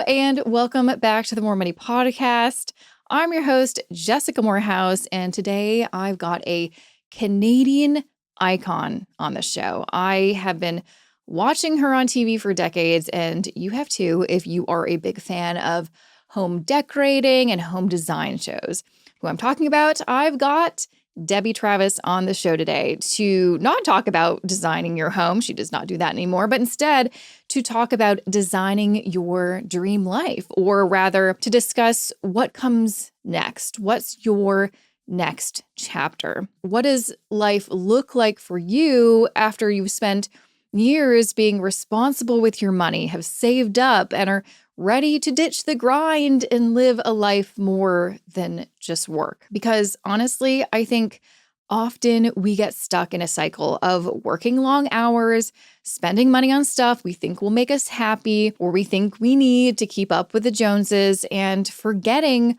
and welcome back to the More Money Podcast. I'm your host, Jessica Morehouse, and today I've got a Canadian icon on the show. I have been watching her on TV for decades, and you have too if you are a big fan of home decorating and home design shows. Who I'm talking about, I've got Debbie Travis on the show today to not talk about designing your home. She does not do that anymore, but instead to talk about designing your dream life, or rather to discuss what comes next. What's your next chapter? What does life look like for you after you've spent years being responsible with your money, have saved up, and are ready to ditch the grind and live a life more than just work? Because honestly, I think often we get stuck in a cycle of working long hours, spending money on stuff we think will make us happy, or we think we need to keep up with the Joneses, and forgetting,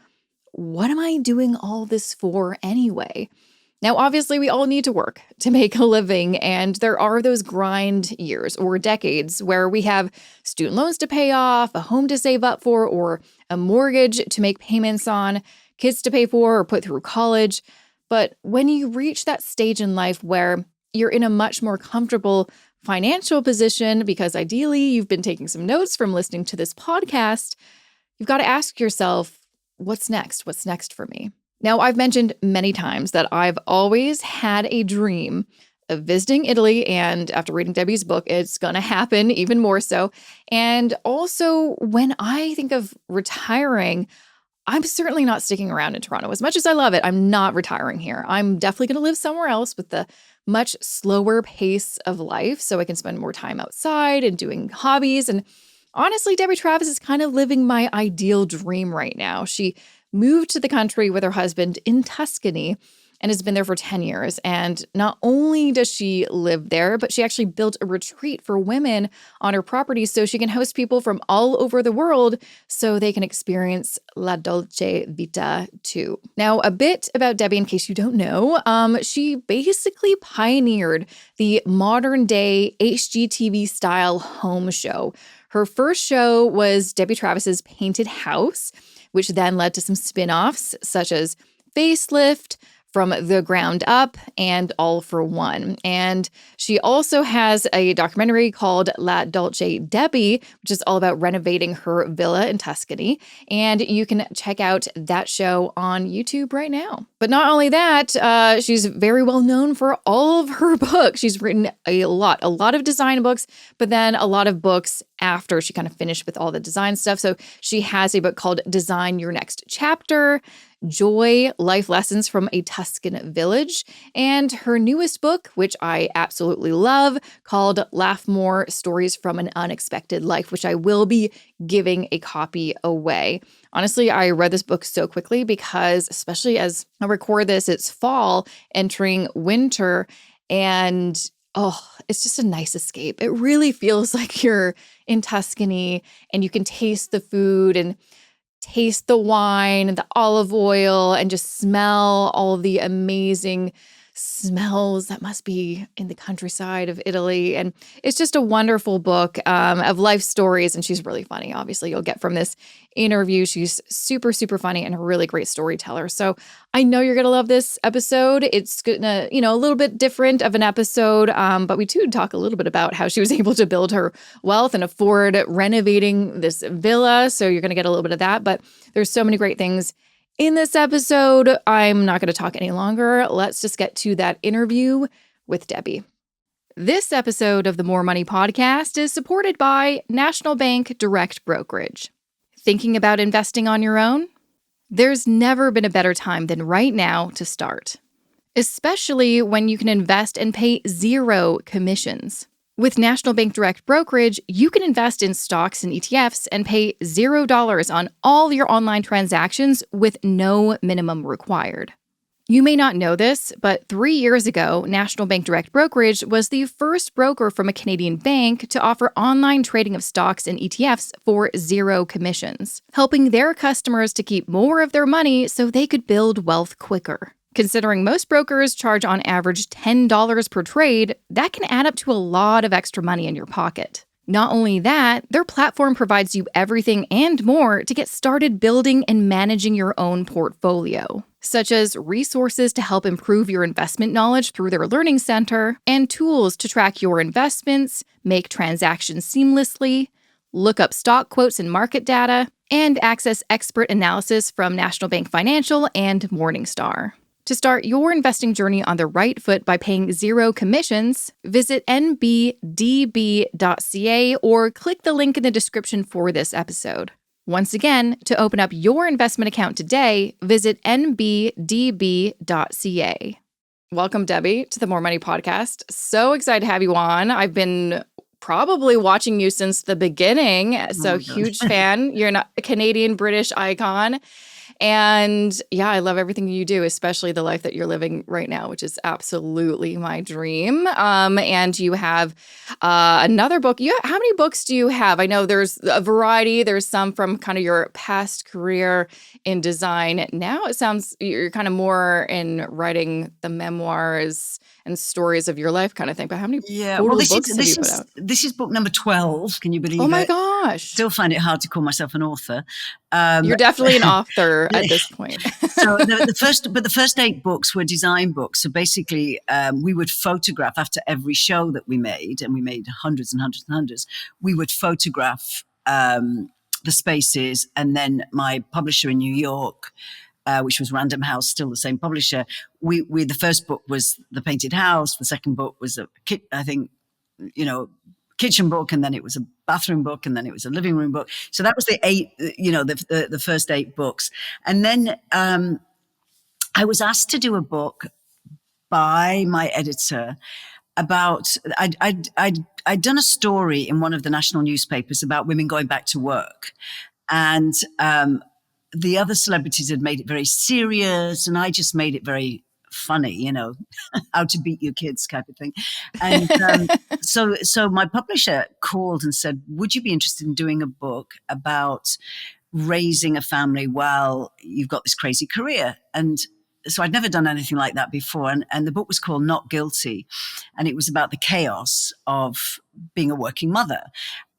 what am I doing all this for anyway? Now, obviously, we all need to work to make a living, and there are those grind years or decades where we have student loans to pay off, a home to save up for, or a mortgage to make payments on, kids to pay for or put through college. But when you reach that stage in life where you're in a much more comfortable financial position, because ideally you've been taking some notes from listening to this podcast, you've got to ask yourself, what's next? What's next for me? Now, I've mentioned many times that I've always had a dream of visiting Italy, and after reading Debbie's book, it's going to happen even more so. And also, when I think of retiring, I'm certainly not sticking around in Toronto. As much as I love it, I'm not retiring here. I'm definitely going to live somewhere else with the much slower pace of life so I can spend more time outside and doing hobbies. And honestly, Debbie Travis is kind of living my ideal dream right now. She moved to the country with her husband in Tuscany and has been there for 10 years. And not only does she live there, but she actually built a retreat for women on her property so she can host people from all over the world so they can experience La Dolce Vita too. Now, a bit about Debbie, in case you don't know, she basically pioneered the modern day HGTV style home show. Her first show was Debbie Travis's Painted House, which then led to some spin-offs such as Facelift, From the Ground Up, and All for One. And she also has a documentary called La Dolce Debbie, which is all about renovating her villa in Tuscany. And you can check out that show on YouTube right now. But not only that, she's very well known for all of her books. She's written a lot of design books, but then a lot of books after she kind of finished with all the design stuff. So she has a book called Design Your Next Chapter, Joy, Life Lessons from a Tuscan Village, and her newest book, which I absolutely love, called Laugh More, Stories from an Unexpected Life, which I will be giving a copy away. Honestly, I read this book so quickly because, especially as I record this, it's fall, entering winter, and it's just a nice escape. It really feels like you're in Tuscany and you can taste the food and taste the wine and the olive oil and just smell all of the amazing smells that must be in the countryside of Italy. And it's just a wonderful book of life stories. And she's really funny. Obviously, you'll get from this interview. She's super, super funny and a really great storyteller. So I know you're going to love this episode. It's gonna, a little bit different of an episode, but we do talk a little bit about how she was able to build her wealth and afford renovating this villa. So you're going to get a little bit of that, but there's so many great things in this episode. I'm not going to talk any longer. Let's just get to that interview with Debbie. This episode of the More Money Podcast is supported by National Bank Direct Brokerage. Thinking about investing on your own? There's never been a better time than right now to start, especially when you can invest and pay zero commissions. With National Bank Direct Brokerage, you can invest in stocks and ETFs and pay $0 on all your online transactions with no minimum required. You may not know this, but 3 years ago, National Bank Direct Brokerage was the first broker from a Canadian bank to offer online trading of stocks and ETFs for zero commissions, helping their customers to keep more of their money so they could build wealth quicker. Considering most brokers charge on average $10 per trade, that can add up to a lot of extra money in your pocket. Not only that, their platform provides you everything and more to get started building and managing your own portfolio, such as resources to help improve your investment knowledge through their Learning Center, and tools to track your investments, make transactions seamlessly, look up stock quotes and market data, and access expert analysis from National Bank Financial and Morningstar. To start your investing journey on the right foot by paying zero commissions, visit nbdb.ca or click the link in the description for this episode. Once again, to open up your investment account today, visit nbdb.ca. Welcome, Debbie, to the More Money Podcast. So excited to have you on. I've been probably watching you since the beginning. So huge fan. You're a Canadian British icon. And yeah, I love everything you do, especially the life that you're living right now, which is absolutely my dream. And you have another book. How many books do you have? I know there's a variety. There's some from kind of your past career in design. Now it sounds you're kind of more in writing the memoirs and stories of your life kind of thing. But how many total books have you put out? This is book number 12. Can you believe it? Oh my gosh. Still find it hard to call myself an author. You're definitely an author at this point. So the first 8 books were design books. So basically, we would photograph after every show that we made, and we made hundreds and hundreds and hundreds. We would photograph the spaces, and then my publisher in New York, which was Random House, still the same publisher. The first book was The Painted House. The second book was kitchen book, and then it was a bathroom book, and then it was a living room book. So that was the 8, the first 8 books. And then I was asked to do a book by my editor about, I'd done a story in one of the national newspapers about women going back to work. And the other celebrities had made it very serious, and I just made it very funny, how to beat your kids type of thing. And so my publisher called and said, would you be interested in doing a book about raising a family while you've got this crazy career? And so I'd never done anything like that before. And the book was called Not Guilty. And it was about the chaos of being a working mother.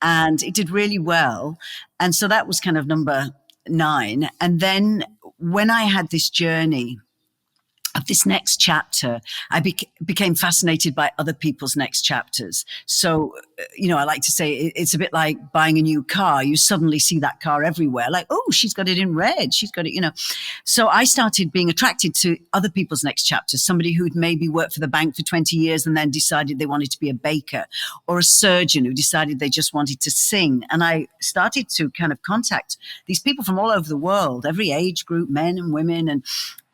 And it did really well. And so that was kind of number 9. And then when I had this journey of this next chapter, I became fascinated by other people's next chapters. So, I like to say it's a bit like buying a new car. You suddenly see that car everywhere, like, oh, she's got it in red. She's got it, So I started being attracted to other people's next chapters, somebody who'd maybe worked for the bank for 20 years and then decided they wanted to be a baker, or a surgeon who decided they just wanted to sing. And I started to kind of contact these people from all over the world, every age group, men and women,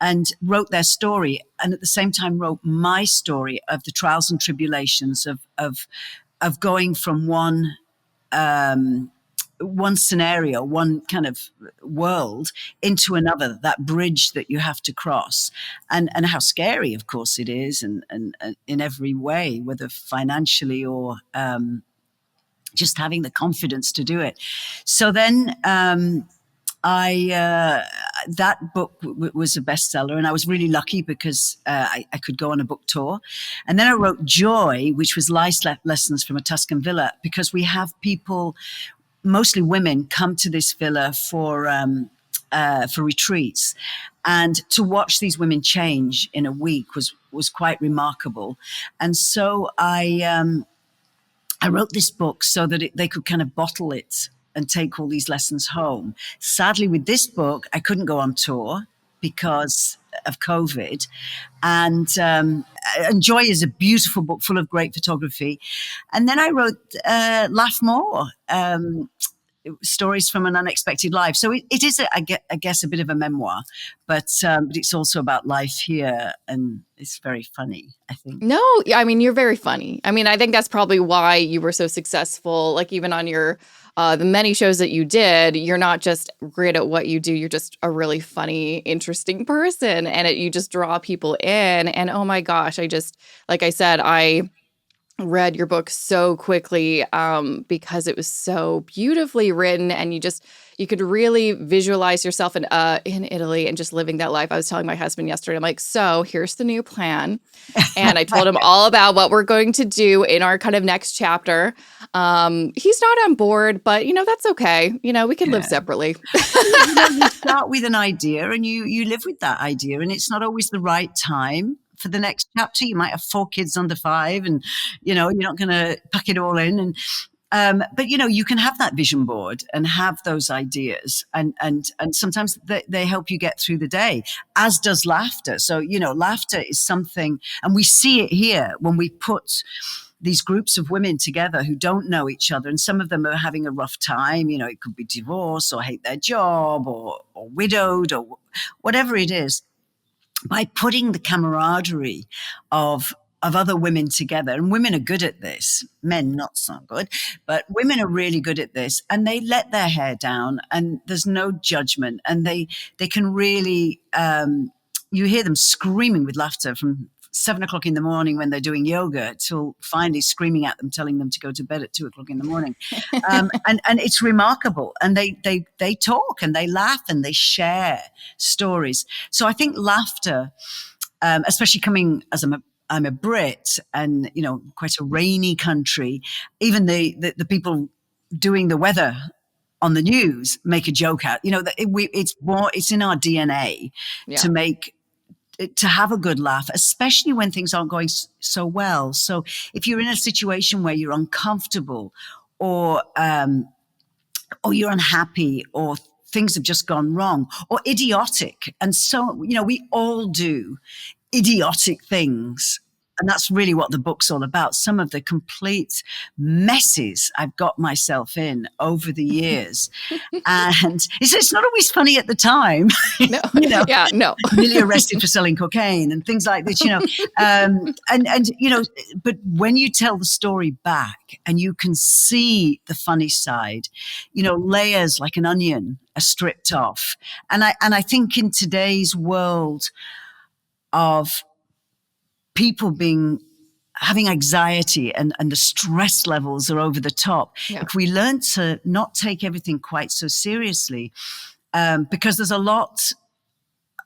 and wrote their story, and at the same time wrote my story of the trials and tribulations of going from one scenario, one kind of world into another, that bridge that you have to cross, and how scary, of course, it is, and in every way, whether financially or just having the confidence to do it. So then that book was a bestseller, and I was really lucky because I could go on a book tour. And then I wrote Joy, which was life lessons from a Tuscan villa, because we have people, mostly women, come to this villa for retreats, and to watch these women change in a week was quite remarkable. And so I wrote this book so that they could kind of bottle it and take all these lessons home. Sadly, with this book, I couldn't go on tour because of COVID. And Joy is a beautiful book full of great photography. And then I wrote Laugh More, Stories from an Unexpected Life. So it is, I guess, a bit of a memoir, but it's also about life here, and it's very funny, I think. No, I mean, you're very funny. I mean, I think that's probably why you were so successful. Like, even on your the many shows that you did, you're not just great at what you do. You're just a really funny, interesting person, and you just draw people in. And oh my gosh, like I said, I read your book so quickly because it was so beautifully written, and you could really visualize yourself in Italy and just living that life. I was telling my husband yesterday, I'm like, so here's the new plan. And I told him all about what we're going to do in our kind of next chapter. He's not on board, but that's okay. We can live Yeah. separately. You start with an idea and you live with that idea, and it's not always the right time for the next chapter. You might have 4 kids under 5, and you're not going to pack it all in. And but you can have that vision board and have those ideas, and sometimes they help you get through the day, as does laughter. So laughter is something, and we see it here when we put these groups of women together who don't know each other, and some of them are having a rough time. It could be divorce or hate their job or widowed or whatever it is. By putting the camaraderie of other women together, and women are good at this, men not so good, but women are really good at this, and they let their hair down, and there's no judgment, and they can really you hear them screaming with laughter from 7 o'clock in the morning when they're doing yoga till finally screaming at them, telling them to go to bed at 2 o'clock in the morning. And it's remarkable. And they talk and they laugh and they share stories. So I think laughter, especially coming as I'm a Brit, and quite a rainy country, even the people doing the weather on the news make a joke out. It's in our DNA Yeah. to have a good laugh, especially when things aren't going so well. So if you're in a situation where you're uncomfortable, or you're unhappy, or things have just gone wrong, or idiotic, and so we all do idiotic things. And that's really what the book's all about. Some of the complete messes I've got myself in over the years. And it's not always funny at the time. No. Yeah, no. Nearly arrested for selling cocaine and things like this, but when you tell the story back and you can see the funny side, layers like an onion are stripped off. And I think in today's world of people having anxiety, and the stress levels are over the top. Yeah. If we learn to not take everything quite so seriously, because there's a lot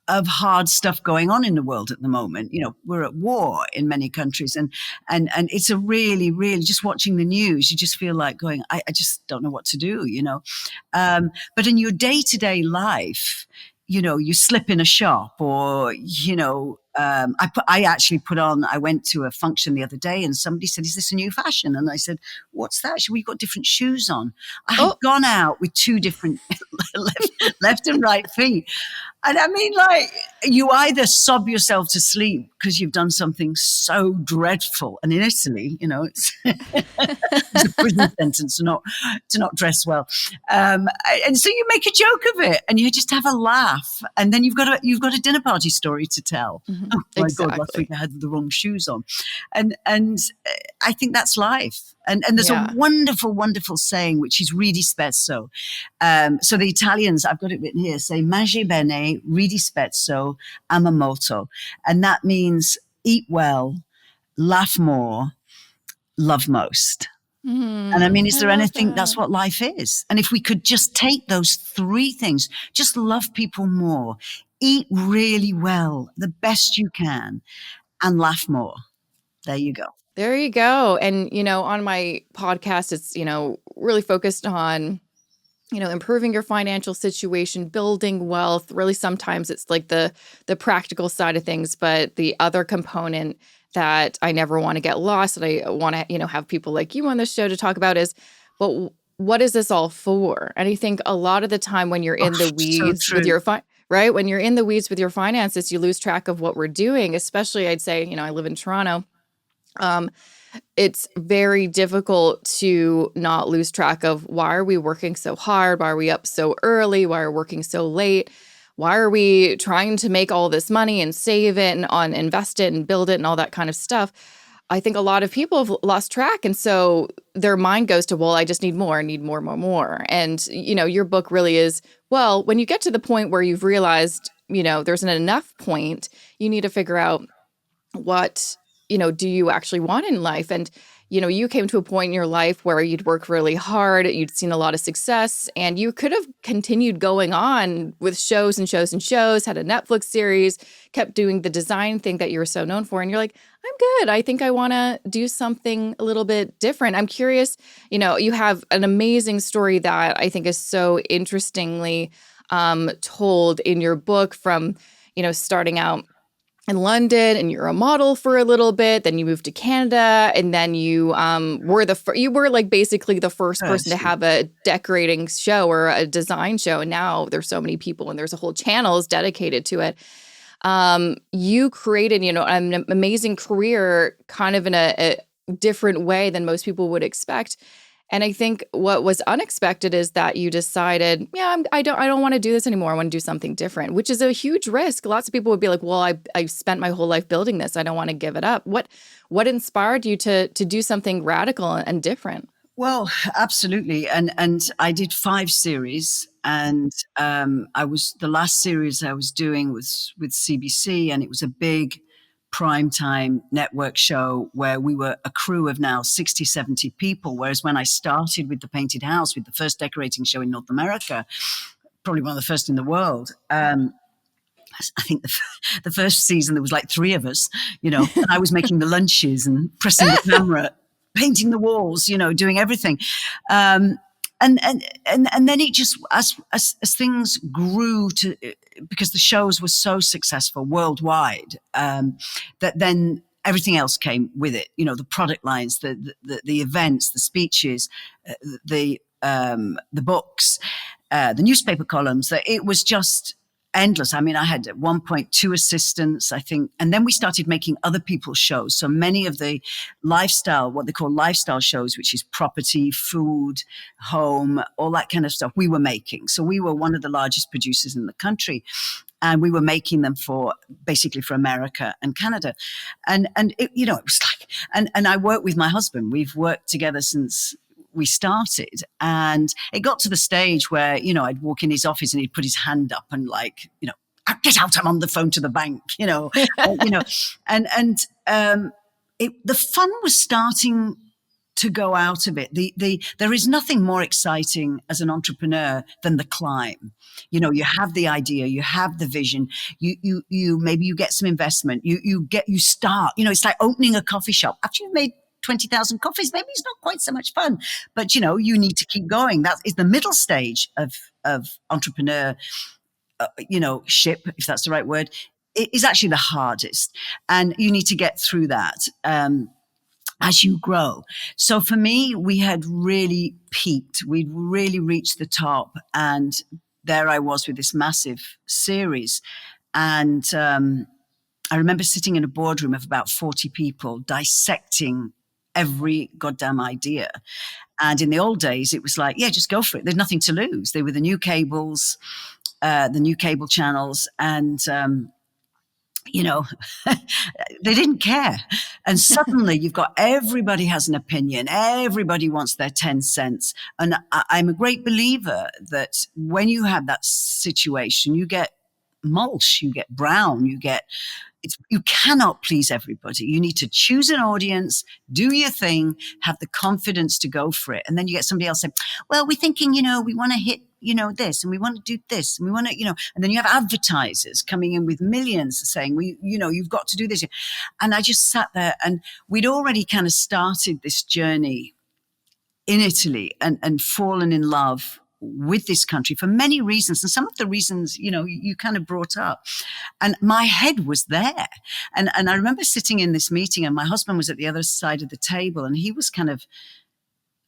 of hard stuff going on in the world at the moment. We're at war in many countries, and it's a really, really, just watching the news, you just feel like going, I just don't know what to do, but in your day-to-day life, you slip in a shop, or I went to a function the other day, and somebody said, "Is this a new fashion?" And I said, "What's that?" We've got different shoes on. I had gone out with 2 different left and right feet. And I mean, like, you either sob yourself to sleep because you've done something so dreadful. And in Italy, it's, it's a prison sentence to not dress well. And so you make a joke of it, and you just have a laugh. And then you've got a dinner party story to tell. Mm-hmm. Oh my Exactly. God, last week I had the wrong shoes on. And I think that's life. And there's a wonderful, wonderful saying, which is ridi spezzo. So the Italians, I've got it written here, say mangi bene, ridi spezzo, ama molto. And that means eat well, laugh more, love most. And I mean, is there anything, that's what life is. And if we could just take those 3 things, just love people more, eat really well, the best you can, and laugh more. There you go. There you go. And, on my podcast, it's, really focused on, improving your financial situation, building wealth. Really, sometimes it's like the practical side of things, but the other component that I never want to get lost, that I want to, have people like you on the show to talk about is, but what is this all for? And I think a lot of the time when you're in the weeds so with your right? When you're in the weeds with your finances, you lose track of what we're doing. Especially, I'd say, I live in Toronto. It's very difficult to not lose track of, why are we working so hard? Why are we up so early? Why are we working so late? Why are we trying to make all this money and save it and invest it and build it and all that kind of stuff? I think a lot of people have lost track. And so their mind goes to, well, I just need more, more. And, your book really is, well, when you get to the point where you've realized, there's an enough point, you need to figure out what, do you actually want in life? And, you came to a point in your life where you'd worked really hard, you'd seen a lot of success, and you could have continued going on with shows and shows and shows, had a Netflix series, kept doing the design thing that you were so known for. And you're like, I'm good. I think I want to do something a little bit different. I'm curious, you have an amazing story that I think is so interestingly told in your book from, starting out in London and you're a model for a little bit, then you moved to Canada, and then you you were like basically the first person to have a decorating show or a design show, and now there's so many people and there's a whole channels dedicated to it. You created, an amazing career kind of in a different way than most people would expect. And I think what was unexpected is that you decided, yeah, I don't want to do this anymore. I want to do something different, which is a huge risk. Lots of people would be like, well, I spent my whole life building this. I don't want to give it up. What inspired you to do something radical and different? Well, absolutely. And I did 5 series, and the last series I was doing was with CBC, and it was a big primetime network show where we were a crew of now 60, 70 people. Whereas when I started with the Painted House, with the first decorating show in North America, probably one of the first in the world, I think the first season there was like 3 of us, and I was making the lunches and pressing the camera, painting the walls, doing everything. And then it just, as things grew because the shows were so successful worldwide, that then everything else came with it. The product lines, the events, the speeches, the books, the newspaper columns. That it was just endless. I mean, I had at one point 2 assistants, I think, and then we started making other people's shows. So many of the lifestyle, what they call lifestyle shows, which is property, food, home, all that kind of stuff, we were making. So we were one of the largest producers in the country, and we were making them basically for America and Canada. And it, it was like, and I worked with my husband. We've worked together since we started, and it got to the stage where I'd walk in his office and he'd put his hand up and get out, I'm on the phone to the bank, and the fun was starting to go out of it. There is nothing more exciting as an entrepreneur than the climb. You have the idea, you have the vision, you maybe you get some investment, you start, it's like opening a coffee shop. After you've made 20,000 coffees, maybe it's not quite so much fun, but you need to keep going. That is the middle stage of entrepreneur, ship, if that's the right word. It is actually the hardest, and you need to get through that as you grow. So for me, we had really peaked. We'd really reached the top, and there I was with this massive series. And I remember sitting in a boardroom of about 40 people dissecting every goddamn idea. And in the old days, it was like, yeah, just go for it. There's nothing to lose. They were the new cables, the new cable channels, and they didn't care. And suddenly you've got everybody has an opinion. Everybody wants their 10 cents. And I'm a great believer that when you have that situation, you get mulch, you get brown, you cannot please everybody. You need to choose an audience, do your thing, have the confidence to go for it. And then you get somebody else saying, well, we're thinking, we want to hit, this, and we want to do this, and we want to, and then you have advertisers coming in with millions saying, you've got to do this. And I just sat there, and we'd already kind of started this journey in Italy and fallen in love with this country for many reasons. And some of the reasons, you kind of brought up, and my head was there. And I remember sitting in this meeting, and my husband was at the other side of the table, and he was kind of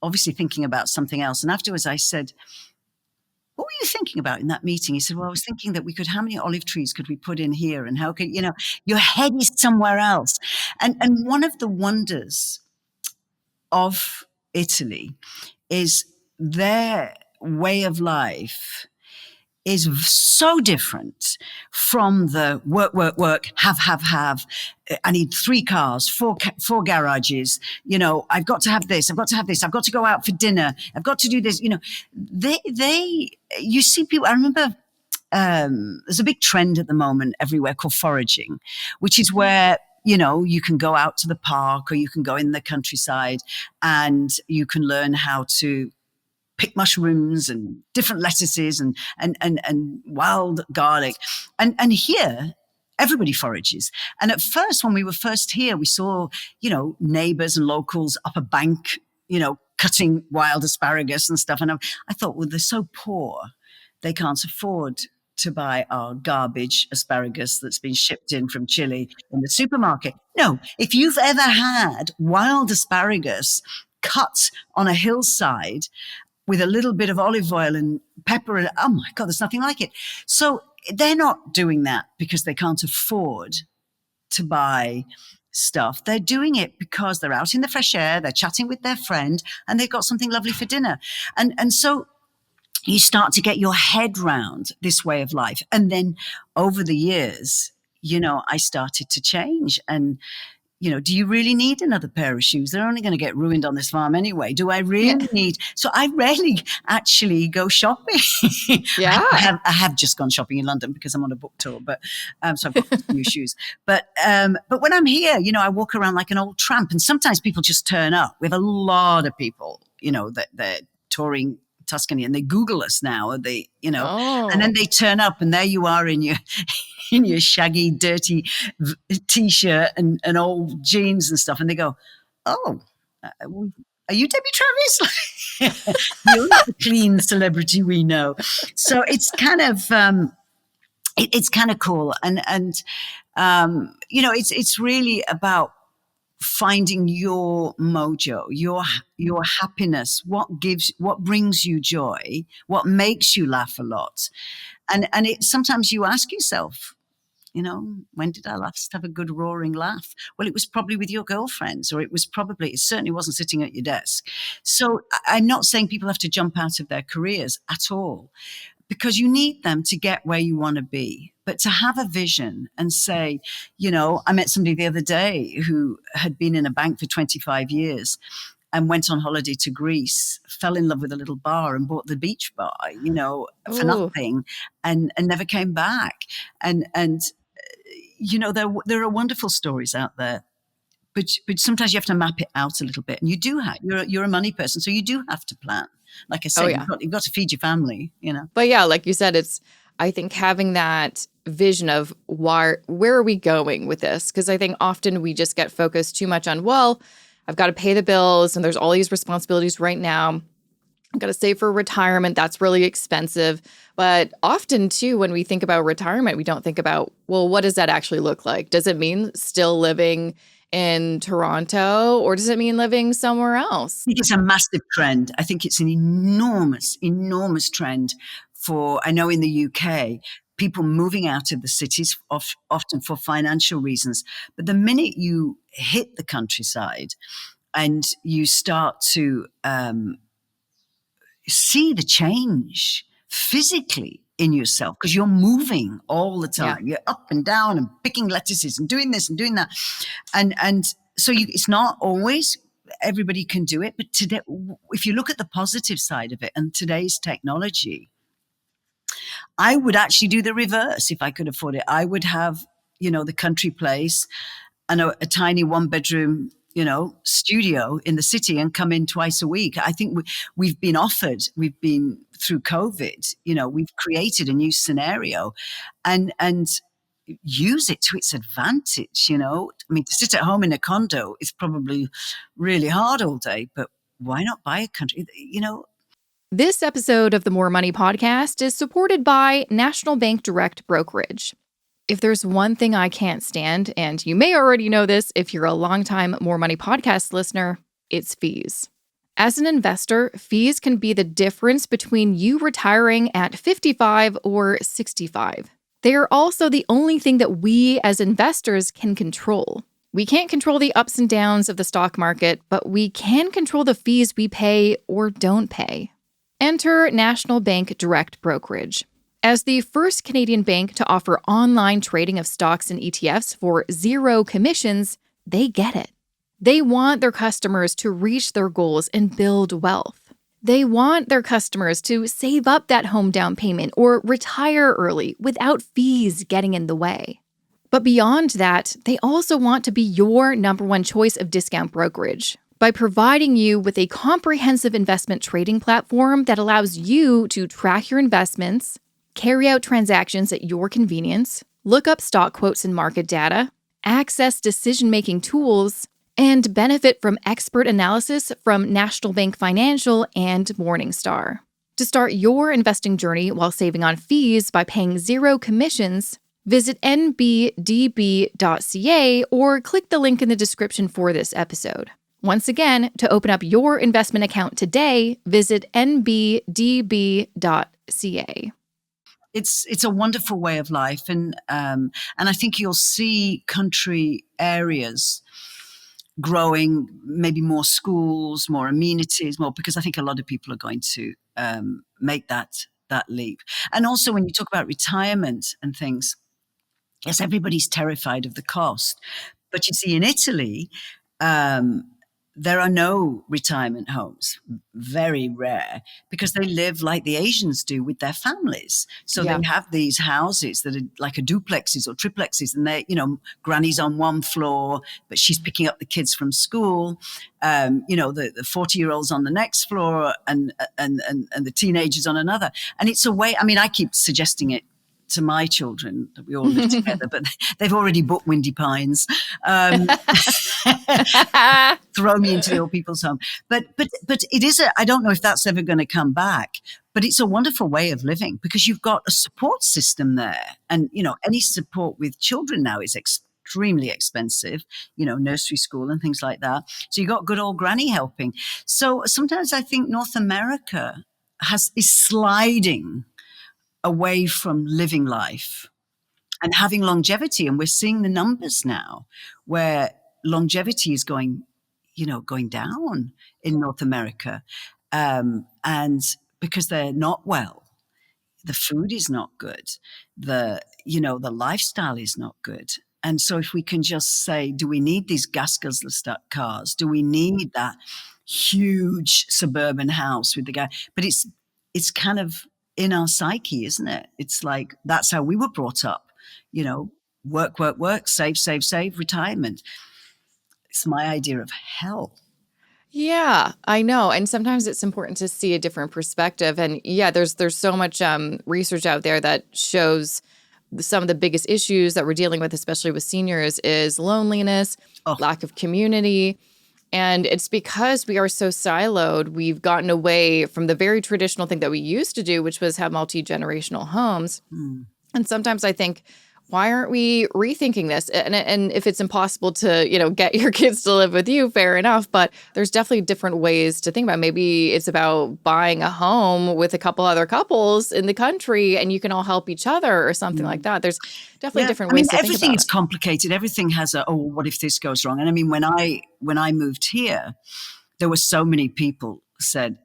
obviously thinking about something else. And afterwards I said, what were you thinking about in that meeting? He said, well, I was thinking that how many olive trees could we put in here? And how could, your head is somewhere else. And one of the wonders of Italy is their way of life is so different from the work, have. I need 3 cars, 4 garages. I've got to have this. I've got to have this. I've got to go out for dinner. I've got to do this. You see people. I remember there's a big trend at the moment everywhere called foraging, which is where you can go out to the park or you can go in the countryside and you can learn how to pick mushrooms and different lettuces and wild garlic. And here, everybody forages. And at first, when we were first here, we saw, neighbors and locals up a bank, cutting wild asparagus and stuff. And I thought, well, they're so poor, they can't afford to buy our garbage asparagus that's been shipped in from Chile in the supermarket. No, if you've ever had wild asparagus cut on a hillside with a little bit of olive oil and pepper, and oh my God, there's nothing like it. So they're not doing that because they can't afford to buy stuff. They're doing it because they're out in the fresh air, they're chatting with their friend, and they've got something lovely for dinner. And so you start to get your head round this way of life. And then over the years, I started to change. And, do you really need another pair of shoes? They're only going to get ruined on this farm anyway. Do I really need? So I rarely actually go shopping. Yeah. I have just gone shopping in London because I'm on a book tour, but so I've got new shoes. But when I'm here, I walk around like an old tramp, and sometimes people just turn up. We have a lot of people, that they're touring Tuscany and they Google us now, and and then they turn up and there you are in your shaggy, dirty t-shirt and old jeans and stuff. And they go, oh, are you Debbie Travis? You're not the clean celebrity we know. So it's kind of, it's kind of cool. And it's really about finding your mojo, your happiness, what brings you joy, what makes you laugh a lot. And sometimes you ask yourself, when did I last have a good roaring laugh? Well, it was probably with your girlfriends, or it certainly wasn't sitting at your desk. So I'm not saying people have to jump out of their careers at all, because you need them to get where you want to be. But to have a vision and say, I met somebody the other day who had been in a bank for 25 years and went on holiday to Greece, fell in love with a little bar and bought the beach bar, for nothing, and never came back. And there are wonderful stories out there. But sometimes you have to map it out a little bit. And you do have, you're a money person, so you do have to plan. Like I said, you've got to feed your family, But yeah, like you said, I think having that vision of where are we going with this? Because I think often we just get focused too much on, well, I've got to pay the bills and there's all these responsibilities right now. I've got to save for retirement. That's really expensive. But often, too, when we think about retirement, we don't think about, well, what does that actually look like? Does it mean still living in Toronto, or does it mean living somewhere else? I think it's a massive trend. I think it's an enormous, enormous trend I know in the UK, people moving out of the cities often for financial reasons. But the minute you hit the countryside and you start to see the change physically in yourself, because you're moving all the time. You're up and down and picking lettuces and doing this and doing that. And so it's not always everybody can do it. But today, if you look at the positive side of it and today's technology, I would actually do the reverse if I could afford it. I would have, the country place and a tiny 1-bedroom, studio in the city and come in twice a week. I think we've been through COVID, we've created a new scenario and use it to its advantage, I mean, to sit at home in a condo is probably really hard all day, but why not buy a country, This episode of the More Money podcast is supported by National Bank Direct Brokerage. If there's one thing I can't stand, and you may already know this if you're a longtime More Money podcast listener, it's fees. As an investor, fees can be the difference between you retiring at 55 or 65. They are also the only thing that we as investors can control. We can't control the ups and downs of the stock market, but we can control the fees we pay or don't pay. Enter National Bank Direct Brokerage. As the first Canadian bank to offer online trading of stocks and ETFs for zero commissions, they get it. They want their customers to reach their goals and build wealth. They want their customers to save up that home down payment or retire early without fees getting in the way. But beyond that, they also want to be your number one choice of discount brokerage by providing you with a comprehensive investment trading platform that allows you to track your investments, carry out transactions at your convenience, look up stock quotes and market data, access decision-making tools, and benefit from expert analysis from National Bank Financial and Morningstar. To start your investing journey while saving on fees by paying zero commissions, visit nbdb.ca or click the link in the description for this episode. Once again, to open up your investment account today, visit nbdb.ca. It's a wonderful way of life, and I think you'll see country areas growing, maybe more schools, more amenities, more, because I think a lot of people are going to make that leap. And also, when you talk about retirement and things, yes, everybody's terrified of the cost, but you see, in Italy, there are no retirement homes, very rare, because they live like the Asians do with their families. So Yeah. they have these houses that are like a duplexes or triplexes, and they, granny's on one floor, but she's picking up the kids from school. The 40-year-olds on the next floor, and the teenagers on another. And it's a way. I mean, I keep suggesting it to my children that we all live together, but they've already booked Windy Pines. Throw me into the old people's home. But it is I don't know if that's ever going to come back, but it's a wonderful way of living because you've got a support system there. And, any support with children now is extremely expensive, nursery school and things like that. So you've got good old granny helping. So sometimes I think North America is sliding away from living life and having longevity. And we're seeing the numbers now where longevity is going down in North America. And because they're not well, the food is not good, the lifestyle is not good. And so if we can just say, do we need these gas guzzler cars? Do we need that huge suburban house with the guy? But it's kind of in our psyche, isn't it? It's like, that's how we were brought up, work, work, work, save, save, save, retirement. It's my idea of hell. Yeah, I know. And sometimes it's important to see a different perspective. And yeah, there's so much research out there that shows some of the biggest issues that we're dealing with, especially with seniors, is loneliness, lack of community. And it's because we are so siloed, we've gotten away from the very traditional thing that we used to do, which was have multi-generational homes. And sometimes I think, why aren't we rethinking this? And if it's impossible to, get your kids to live with you, fair enough. But there's definitely different ways to think about it. Maybe it's about buying a home with a couple other couples in the country and you can all help each other or something like that. There's definitely different ways to think about it. Everything is complicated. Everything has what if this goes wrong? And I mean, when I moved here, there were so many people said,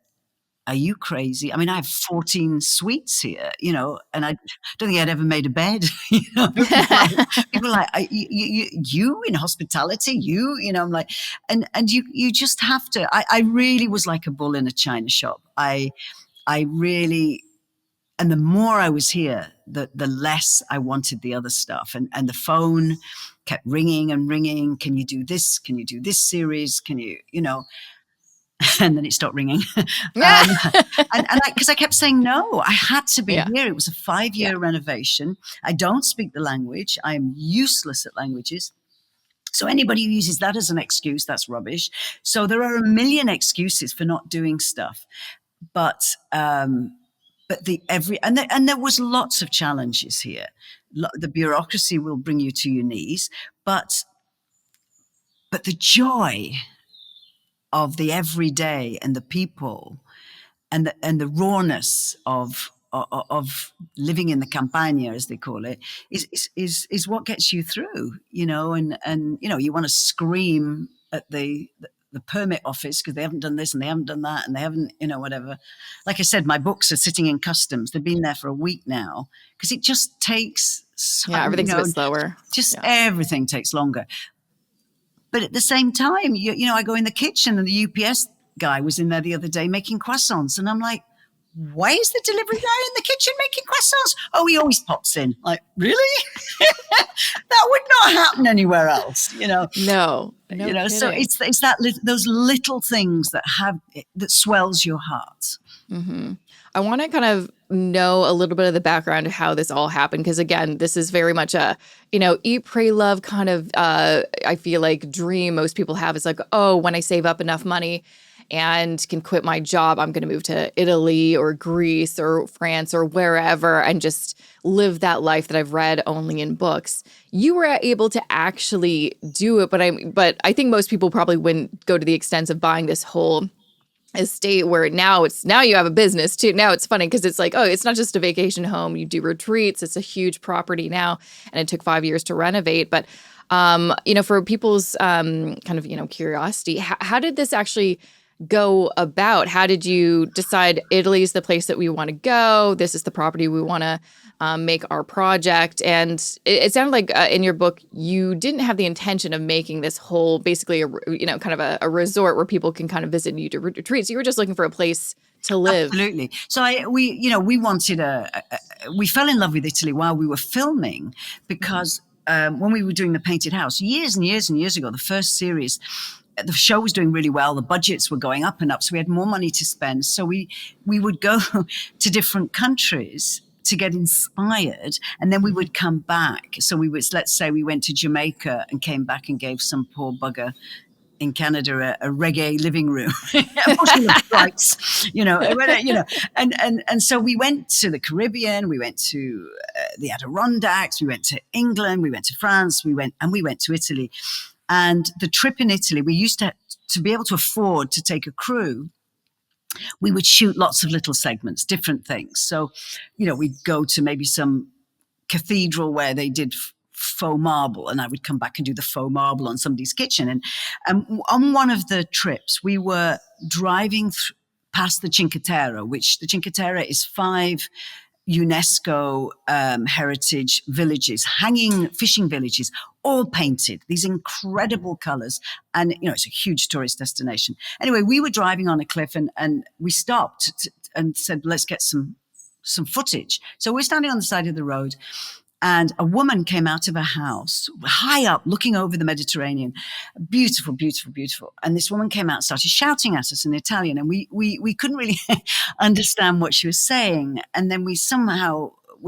are you crazy? I mean, I have 14 suites here, and I don't think I'd ever made a bed. People are like, you in hospitality, I'm like, and you just have to. I really was like a bull in a china shop. I really, and the more I was here, the less I wanted the other stuff, and the phone kept ringing and ringing. Can you do this? Can you do this series? Can you, and then it stopped ringing. Because I kept saying no, I had to be here. It was a 5-year renovation. I don't speak the language. I am useless at languages. So anybody who uses that as an excuse, that's rubbish. So there are a million excuses for not doing stuff. But there was lots of challenges here. The bureaucracy will bring you to your knees, but the joy of the everyday and the people and the rawness of living in the campagna, as they call it, is what gets you through, and you want to scream at the permit office because they haven't done this and they haven't done that and they haven't, whatever. Like I said, my books are sitting in customs. They've been there for a week now because it just takes everything's a bit slower. Everything takes longer. But at the same time, I go in the kitchen and the UPS guy was in there the other day making croissants. And I'm like, why is the delivery guy in the kitchen making croissants? Oh, he always pops in. Like, really? That would not happen anywhere else, No, no So kidding. it's those little things that swells your heart. Hmm. I want to kind of know a little bit of the background of how this all happened. Because again, this is very much a, eat, pray, love kind of, I feel like dream most people have is like, oh, when I save up enough money and can quit my job, I'm going to move to Italy or Greece or France or wherever and just live that life that I've read only in books. You were able to actually do it, but I think most people probably wouldn't go to the extent of buying this whole estate where now you have a business too. Now it's funny because it's like, oh, it's not just a vacation home. You do retreats. It's a huge property now, and it took 5 years to renovate. But for people's kind of curiosity, how did this actually go about? How did you decide Italy is the place that we want to go? This is the property we want to make our project. And it sounded like in your book, you didn't have the intention of making this whole basically, kind of a resort where people can kind of visit and you do retreats. You were just looking for a place to live. Absolutely. So we wanted we fell in love with Italy while we were filming because when we were doing the Painted House years and years and years ago, the first series, the show was doing really well. The budgets were going up and up. So we had more money to spend. So we would go to different countries to get inspired. And then we would come back. So let's say we went to Jamaica and came back and gave some poor bugger in Canada a reggae living room, pushing the strikes, and so we went to the Caribbean, we went to the Adirondacks, we went to England, we went to France, we went to Italy. And the trip in Italy, we used to be able to afford to take a crew. We would shoot lots of little segments, different things. So, we'd go to maybe some cathedral where they did faux marble, and I would come back and do the faux marble on somebody's kitchen. And on one of the trips, we were driving past the Cinque Terre, which the Cinque Terre is 5 UNESCO heritage villages, hanging fishing villages, all painted, these incredible colors. And, it's a huge tourist destination. Anyway, we were driving on a cliff and we stopped and said, let's get some footage. So we're standing on the side of the road and a woman came out of a house high up looking over the Mediterranean. Beautiful, beautiful, beautiful. And this woman came out and started shouting at us in Italian. And we couldn't really understand what she was saying. And then we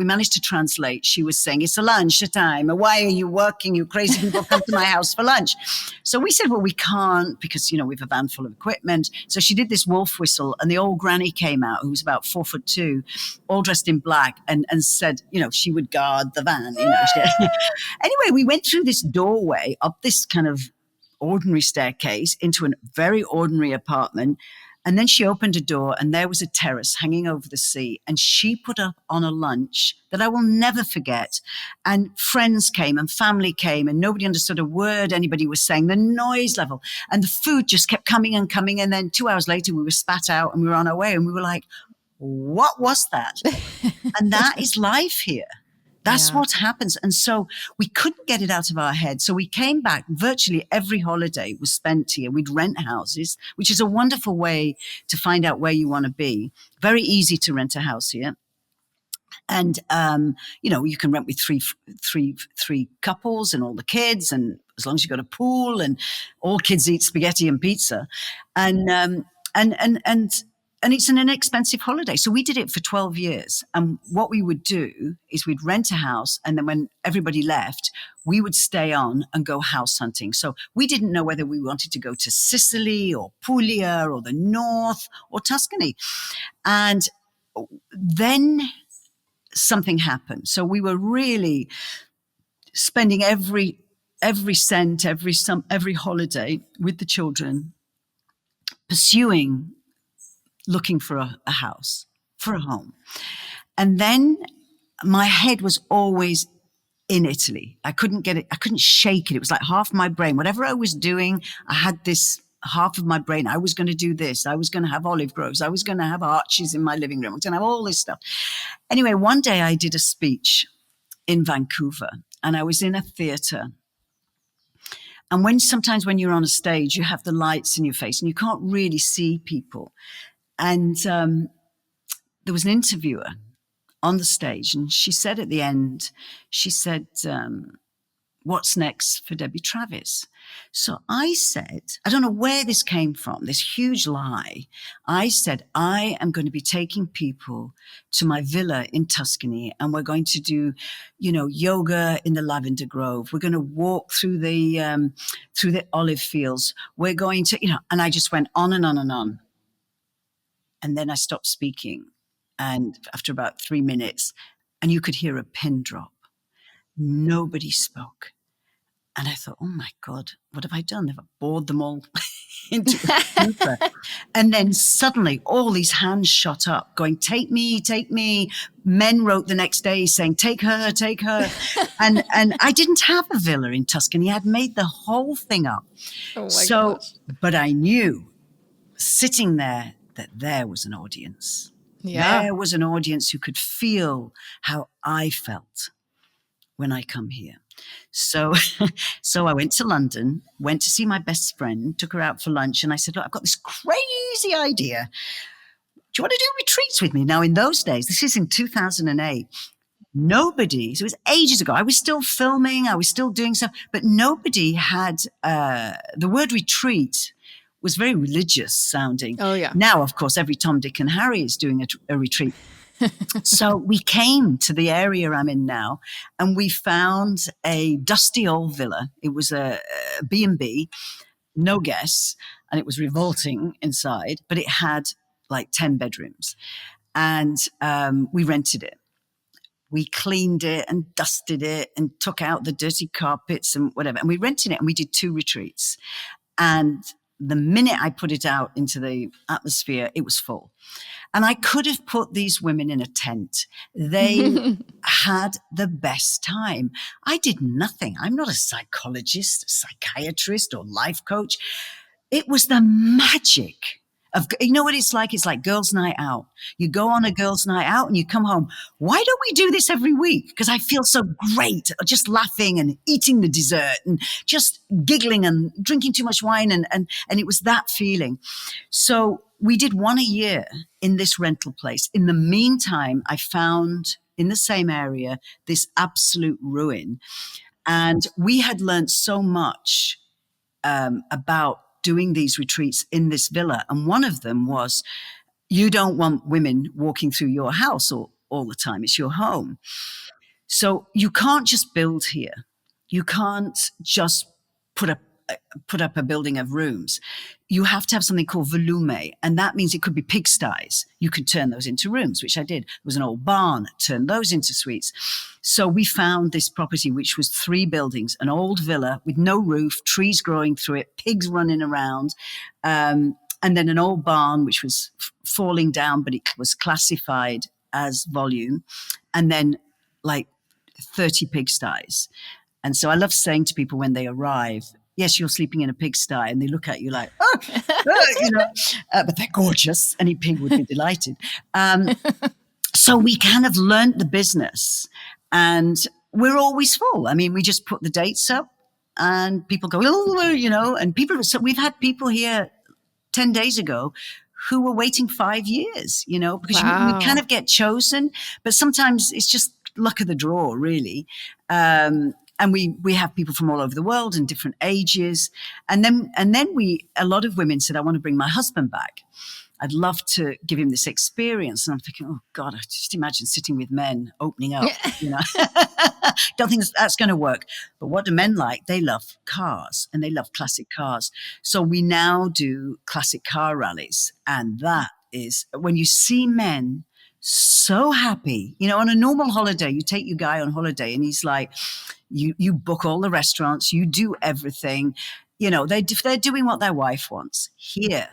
managed to translate. She was saying, it's a lunch time. Why are you working? You crazy people come to my house for lunch. So we said, well, we can't because, we have a van full of equipment. So she did this wolf whistle and the old granny came out who was about 4'2", all dressed in black and said, she would guard the van. Anyway, we went through this doorway up this kind of ordinary staircase into a very ordinary apartment. And then she opened a door and there was a terrace hanging over the sea. And she put up on a lunch that I will never forget. And friends came and family came and nobody understood a word anybody was saying, the noise level. And the food just kept coming and coming. And then 2 hours later, we were spat out and we were on our way. And we were like, what was that? And that is life here. That's what happens. And so we couldn't get it out of our head. So we came back. Virtually every holiday was spent here. We'd rent houses, which is a wonderful way to find out where you want to be. Very easy to rent a house here. And, you can rent with three couples and all the kids. And as long as you've got a pool and all kids eat spaghetti and pizza. And it's an inexpensive holiday. So we did it for 12 years. And what we would do is we'd rent a house. And then when everybody left, we would stay on and go house hunting. So we didn't know whether we wanted to go to Sicily or Puglia or the north or Tuscany. And then something happened. So we were really spending every cent, every holiday with the children, looking for a house, for a home. And then my head was always in Italy. I couldn't get it. I couldn't shake it. It was like half my brain. Whatever I was doing, I had this half of my brain. I was going to do this. I was going to have olive groves. I was going to have arches in my living room. I was going to have all this stuff. Anyway, one day I did a speech in Vancouver and I was in a theater. And sometimes when you're on a stage, you have the lights in your face and you can't really see people. And there was an interviewer on the stage, and she said at the end, she said, what's next for Debbie Travis? So I said, I don't know where this came from, this huge lie. I said, I am going to be taking people to my villa in Tuscany, and we're going to do, yoga in the lavender grove. We're going to walk through the olive fields. We're going to, and I just went on and on and on. And then I stopped speaking. And after about 3 minutes, and you could hear a pin drop. Nobody spoke. And I thought, oh my God, what have I done? Have I bored them all into a stupor? And then suddenly all these hands shot up going, take me, take me. Men wrote the next day saying, take her, take her. and I didn't have a villa in Tuscany. I'd made the whole thing up. Oh my gosh. But I knew sitting there that there was an audience. Yeah. There was an audience who could feel how I felt when I come here. So I went to London, went to see my best friend, took her out for lunch, and I said, look, I've got this crazy idea. Do you want to do retreats with me? Now, in those days, this is in 2008, nobody, so it was ages ago, I was still filming, I was still doing stuff, but nobody had, the word retreat was very religious sounding. Oh, yeah. Now, of course, every Tom, Dick, and Harry is doing a retreat. So we came to the area I'm in now, and we found a dusty old villa. It was a B&B, no guests, and it was revolting inside, but it had like 10 bedrooms. And we rented it. We cleaned it and dusted it and took out the dirty carpets and whatever. And we rented it, and we did 2 retreats. And the minute I put it out into the atmosphere, it was full. And I could have put these women in a tent. They had the best time. I did nothing. I'm not a psychologist, a psychiatrist, or life coach. It was the magic of, you know what it's like? It's like girls' night out. You go on a girls' night out and you come home. Why don't we do this every week? Because I feel so great just laughing and eating the dessert and just giggling and drinking too much wine. And it was that feeling. So we did 1 a year in this rental place. In the meantime, I found in the same area this absolute ruin. And we had learned so much about doing these retreats in this villa. And one of them was, you don't want women walking through your house all the time. It's your home. So you can't just build here. You can't just put up a building of rooms. You have to have something called volume, and that means it could be pigsties. You could turn those into rooms, which I did. There was an old barn, turned those into suites. So we found this property, which was 3 buildings, an old villa with no roof, trees growing through it, pigs running around, and then an old barn, which was falling down, but it was classified as volume, and then like 30 pigsties. And so I love saying to people when they arrive, yes, you're sleeping in a pigsty, and they look at you like, but they're gorgeous. Any pig would be delighted. So we kind of learned the business, and we're always full. I mean, we just put the dates up, and people go, and people. So we've had people here 10 days ago who were waiting 5 years, because Wow. you kind of get chosen, but sometimes it's just luck of the draw, really. And we have people from all over the world and different ages. And then a lot of women said, I want to bring my husband back. I'd love to give him this experience. And I'm thinking, oh God, I just imagine sitting with men opening up, Don't think that's going to work. But what do men like? They love cars, and they love classic cars. So we now do classic car rallies. And that is when you see men so happy, on a normal holiday, you take your guy on holiday and he's like, you book all the restaurants, you do everything, they're doing what their wife wants. Here,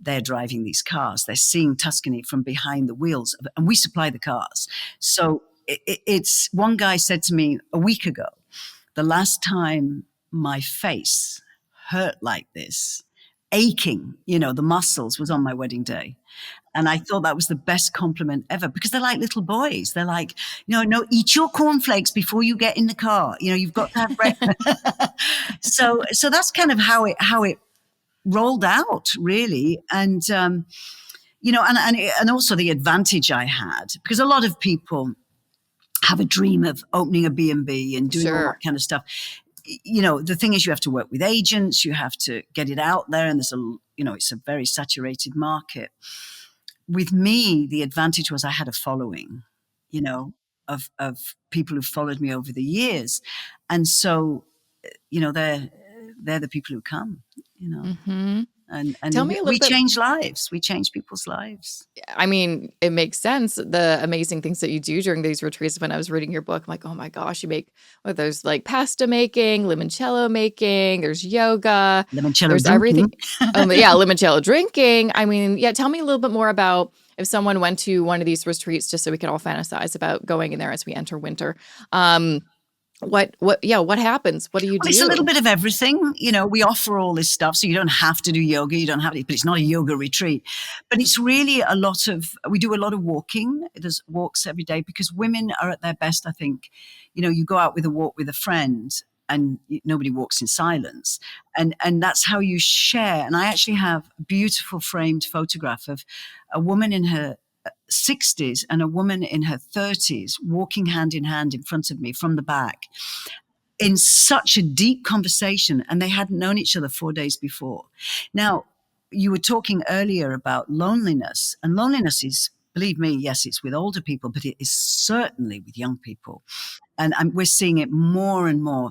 they're driving these cars. They're seeing Tuscany from behind the wheels, and we supply the cars. So it's one guy said to me a week ago, the last time my face hurt like this, aching, the muscles, was on my wedding day. And I thought that was the best compliment ever, because they're like little boys. They're like, no, eat your cornflakes before you get in the car. You've got to have breakfast. So that's kind of how it rolled out, really. And and also the advantage I had, because a lot of people have a dream of opening a B&B and doing all that Sure. kind of stuff. The thing is, you have to work with agents, you have to get it out there, and it's a very saturated market. With me, the advantage was I had a following, you know, of people who followed me over the years. And so, they're the people who come, Hmm. and Tell me a we little bit. change lives. We change people's lives. I mean, it makes sense. The amazing things that you do during these retreats. When I was reading your book, I'm like, oh my gosh, you make there's like pasta making, limoncello making, there's yoga, Limoncello there's everything. drinking. Yeah, limoncello drinking. I mean, yeah, tell me a little bit more about if someone went to one of these retreats, just so we can all fantasize about going in there as we enter winter. Um, what happens? What do you Well, it's a little do? bit of everything. We offer all this stuff, so you don't have to do yoga. You don't have to, but it's not a yoga retreat. But it's really we do a lot of walking. There's walks every day because women are at their best, I think. You go out with a walk with a friend and nobody walks in silence. And that's how you share. And I actually have a beautiful framed photograph of a woman in her 60s and a woman in her 30s walking hand in hand in front of me from the back in such a deep conversation, and they hadn't known each other 4 days before. Now, you were talking earlier about loneliness, and loneliness is, believe me, yes, it's with older people, but it is certainly with young people. And we're seeing it more and more.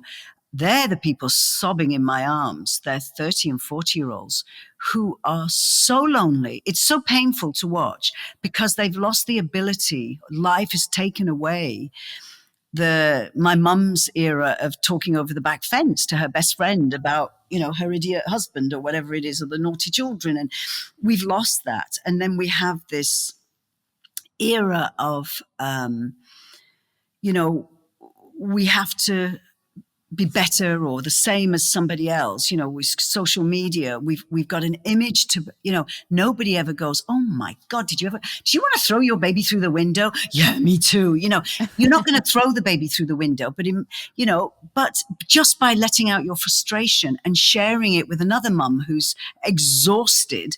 They're the people sobbing in my arms. They're 30 and 40-year-olds who are so lonely. It's so painful to watch because they've lost the ability. Life has taken away my mum's era of talking over the back fence to her best friend about, her idiot husband or whatever it is, or the naughty children. And we've lost that. And then we have this era of, we have to be better or the same as somebody else. With social media, we've got an image to, nobody ever goes, oh my God, do you want to throw your baby through the window? Yeah, me too. You're not going to throw the baby through the window, but just by letting out your frustration and sharing it with another mum who's exhausted,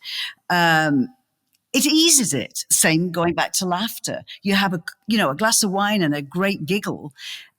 it eases it. Same going back to laughter. You have a glass of wine and a great giggle.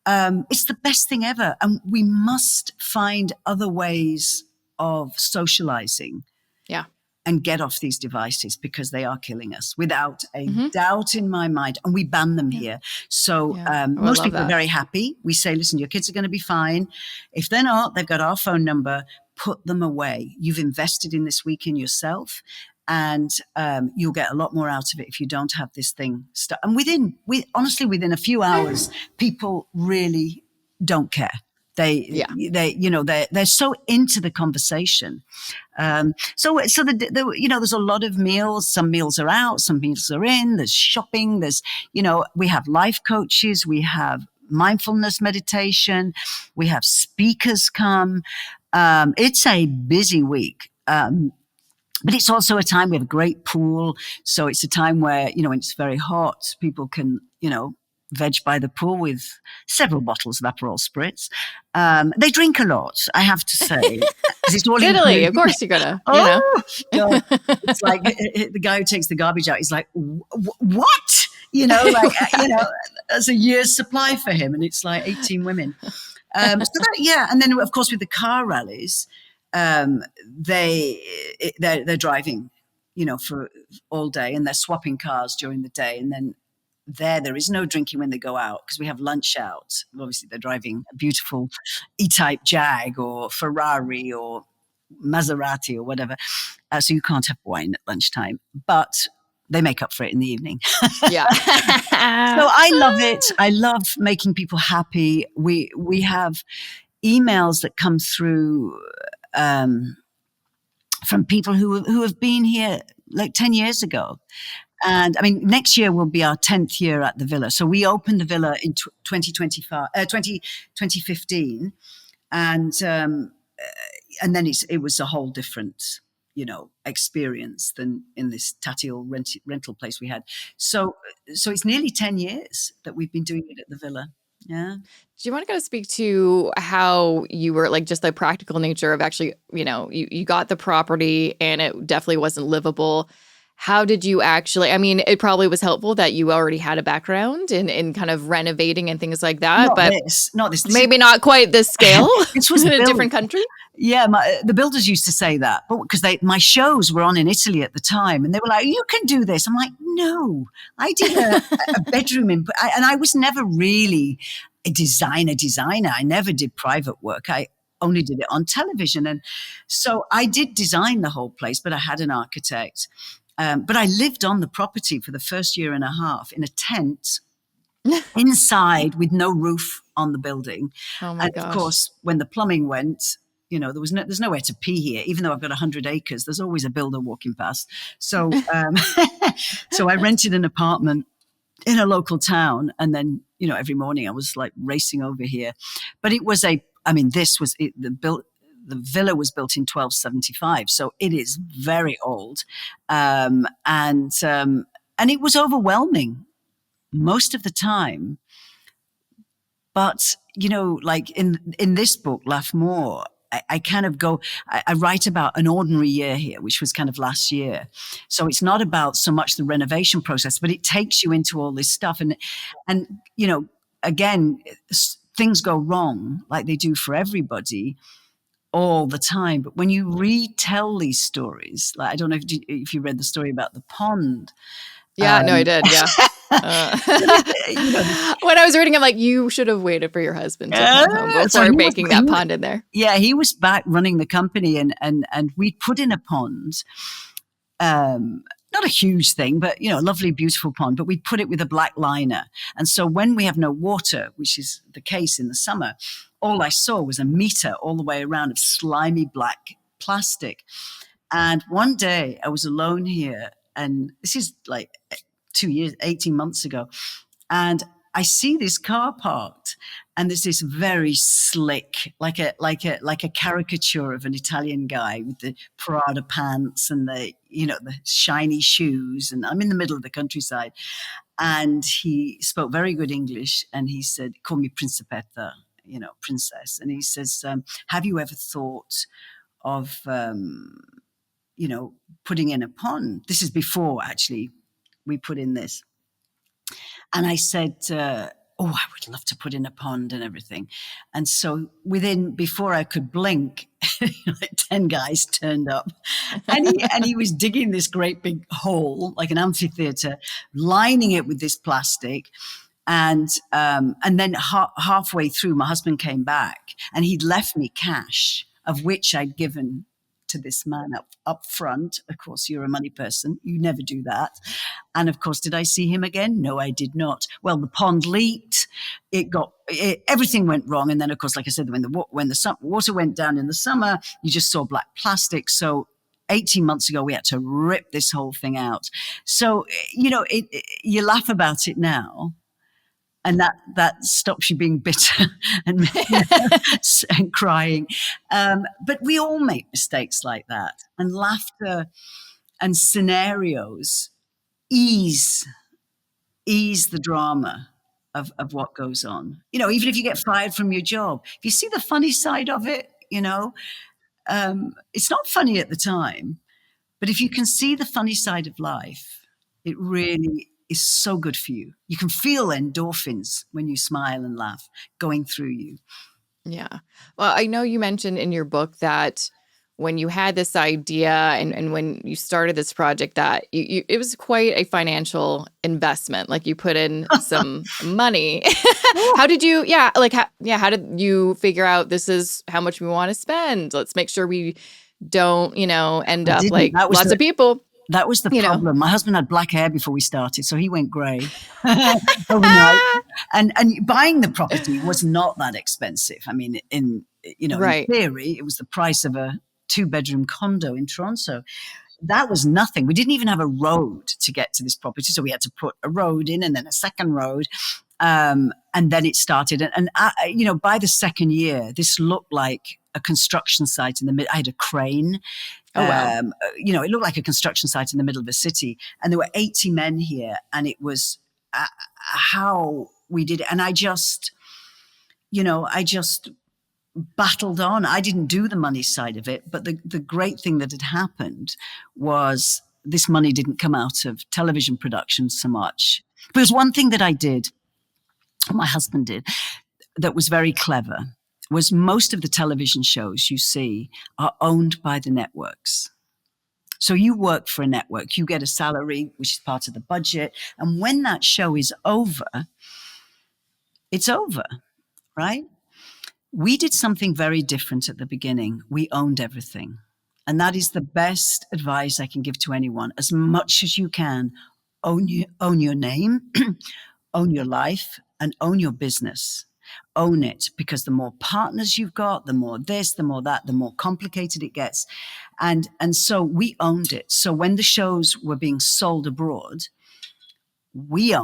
It's the best thing ever. And we must find other ways of socializing Yeah. and get off these devices because they are killing us without a Hmm. doubt in my mind. And we ban them Yeah. here. So Yeah. Oh, I most love people are that. very happy. We say, listen, your kids are going to be fine. If they're not, they've got our phone number. Put them away. You've invested in this week in yourself. And you'll get a lot more out of it if you don't have this thing stuck. And honestly, within a few hours, people really don't care. Yeah. They're so into the conversation. So there's a lot of meals. Some meals are out, some meals are in. There's shopping. We have life coaches. We have mindfulness meditation. We have speakers come. It's a busy week. But it's also a time we have a great pool. So it's a time where, when it's very hot, people can, veg by the pool with several bottles of Aperol spritz. They drink a lot, I have to say, because it's all It's Italy. included. Of course you're gonna, Oh, God. It's like the guy who takes the garbage out, he's like, what? That's a year's supply for him. And it's like 18 women. And then of course with the car rallies, they're driving, for all day, and they're swapping cars during the day, and then there is no drinking when they go out because we have lunch out. Obviously, they're driving a beautiful E-Type Jag or Ferrari or Maserati or whatever, so you can't have wine at lunchtime, but they make up for it in the evening. Yeah. So I love it. I love making people happy. We have emails that come through from people who have been here like 10 years ago. And I mean, next year will be our 10th year at the villa. So we opened the villa in 2015. And then it was a whole different, experience than in this tatty old rental place we had. So it's nearly 10 years that we've been doing it at the villa. Yeah. Do you want to kind of speak to how you were like just the practical nature of actually, you got the property and it definitely wasn't livable. how did you actually, I mean, it probably was helpful that you already had a background in kind of renovating and things like that, but Not this. This is maybe not quite this scale this was in a built. different country? Yeah, the builders used to say that, but because my shows were on in Italy at the time, and they were like, "You can do this." I'm like, "No, I did a bedroom and I was never really a designer. I never did private work. I only did it on television, and so I did design the whole place, but I had an architect. But I lived on the property for the first year and a half in a tent inside with no roof on the building. Oh my And of gosh. course, when the plumbing went, there's nowhere to pee here. Even though I've got 100 acres, there's always a builder walking past. So, so I rented an apartment in a local town, and then every morning I was like racing over here. But it was the villa was built in 1275, so it is very old, and it was overwhelming most of the time. But like in this book, Laugh More, I kind of I write about an ordinary year here, which was kind of last year. So it's not about so much the renovation process, but it takes you into all this stuff. And again, things go wrong like they do for everybody all the time. But when you retell these stories, like I don't know if you read the story about the pond. Yeah, no, I did. Yeah. When I was reading, I'm like, you should have waited for your husband to come home before making that pond in there. Yeah, he was back running the company, and we put in a pond. Not a huge thing, but a lovely, beautiful pond. But we put it with a black liner, and so when we have no water, which is the case in the summer, all I saw was a meter all the way around of slimy black plastic. And one day I was alone here, and this is like 18 months ago. And I see this car parked, and there's this very slick, like a caricature of an Italian guy with the Prada pants and the shiny shoes. And I'm in the middle of the countryside. And he spoke very good English, and he said, "Call me Principetta, princess." And he says, "Have you ever thought of, putting in a pond?" This is before actually we put in this. And I said, "Oh, I would love to put in a pond and everything." And so before I could blink, like 10 guys turned up, and he was digging this great big hole, like an amphitheater, lining it with this plastic. And then halfway through, my husband came back, and he'd left me cash, of which I'd given to this man up front. Of course, you're a money person. You never do that. And of course, did I see him again? No, I did not. Well, the pond leaked. Everything went wrong. And then, of course, like I said, when the water went down in the summer, you just saw black plastic. So 18 months ago, we had to rip this whole thing out. So, you laugh about it now, and that stops you being bitter and crying. But we all make mistakes like that, and laughter and scenarios ease the drama of what goes on. Even if you get fired from your job, if you see the funny side of it, it's not funny at the time, but if you can see the funny side of life, it really is so good for you. You can feel endorphins when you smile and laugh going through you. Yeah. Well, I know you mentioned in your book that when you had this idea and when you started this project that it was quite a financial investment. Like you put in some money. How did you, how did you figure out this is how much we want to spend? Let's make sure we don't, end up like lots of people. That was the problem. My husband had black hair before we started, so he went grey overnight. And buying the property was not that expensive. I mean, in theory, it was the price of a 2-bedroom condo in Toronto. That was nothing. We didn't even have a road to get to this property, so we had to put a road in and then a second road. And then it started. And by the second year, this looked like a construction site in the middle. I had a crane. Oh, wow. It looked like a construction site in the middle of the city. And there were 80 men here. And it was how we did it. And I just battled on. I didn't do the money side of it. But the great thing that had happened was this money didn't come out of television production so much. But there's one thing that I did, my husband did, that was very clever, was most of the television shows you see are owned by the networks. So you work for a network, you get a salary, which is part of the budget. And when that show is over, it's over, right? We did something very different at the beginning. We owned everything. And that is the best advice I can give to anyone. As much as you can, own your name, own your life, and own your business. Own it, because the more partners you've got, the more this, the more that, the more complicated it gets. And so we owned it. So when the shows were being sold abroad, we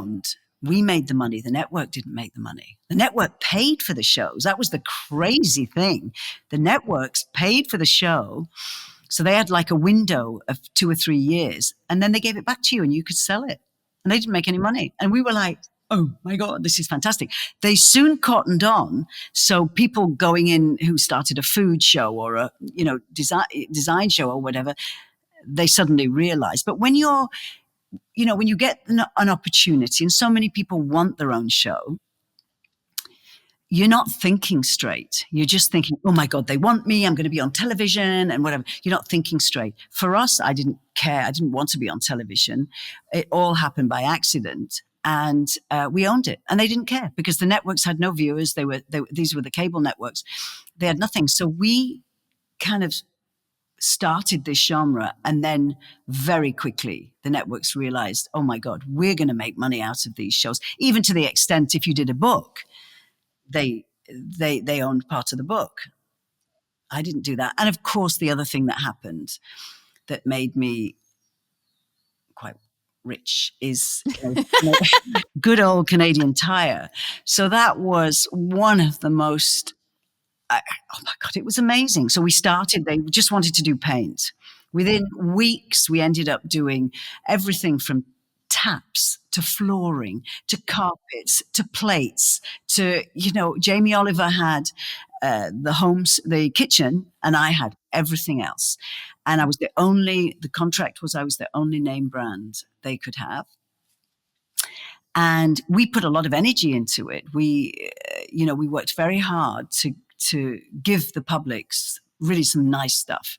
made the money. The network didn't make the money. The network paid for the shows. That was the crazy thing. The networks paid for the show. So they had like a window of 2 or 3 years, and then they gave it back to you and you could sell it. And they didn't make any money. And we were like, oh my God, this is fantastic. They soon cottoned on. So people going in who started a food show or a, design show or whatever, they suddenly realized. But when when you get an opportunity, and so many people want their own show, you're not thinking straight. You're just thinking, oh my God, they want me. I'm going to be on television and whatever. You're not thinking straight. For us, I didn't care. I didn't want to be on television. It all happened by accident. And we owned it. And they didn't care because the networks had no viewers. These were the cable networks. They had nothing. So we kind of started this genre, and then very quickly the networks realized, oh my God, we're going to make money out of these shows, even to the extent if you did a book, they owned part of the book. I didn't do that. And of course, the other thing that happened that made me quite rich is good old Canadian Tire. So that was one of the most, oh my God, it was amazing. So we started, they just wanted to do paint. Within weeks, we ended up doing everything from taps to flooring to carpets to plates to, Jamie Oliver had the kitchen, and I had everything else. And the contract was I was the only name brand they could have. And we put a lot of energy into it. We worked very hard to give the publics really some nice stuff.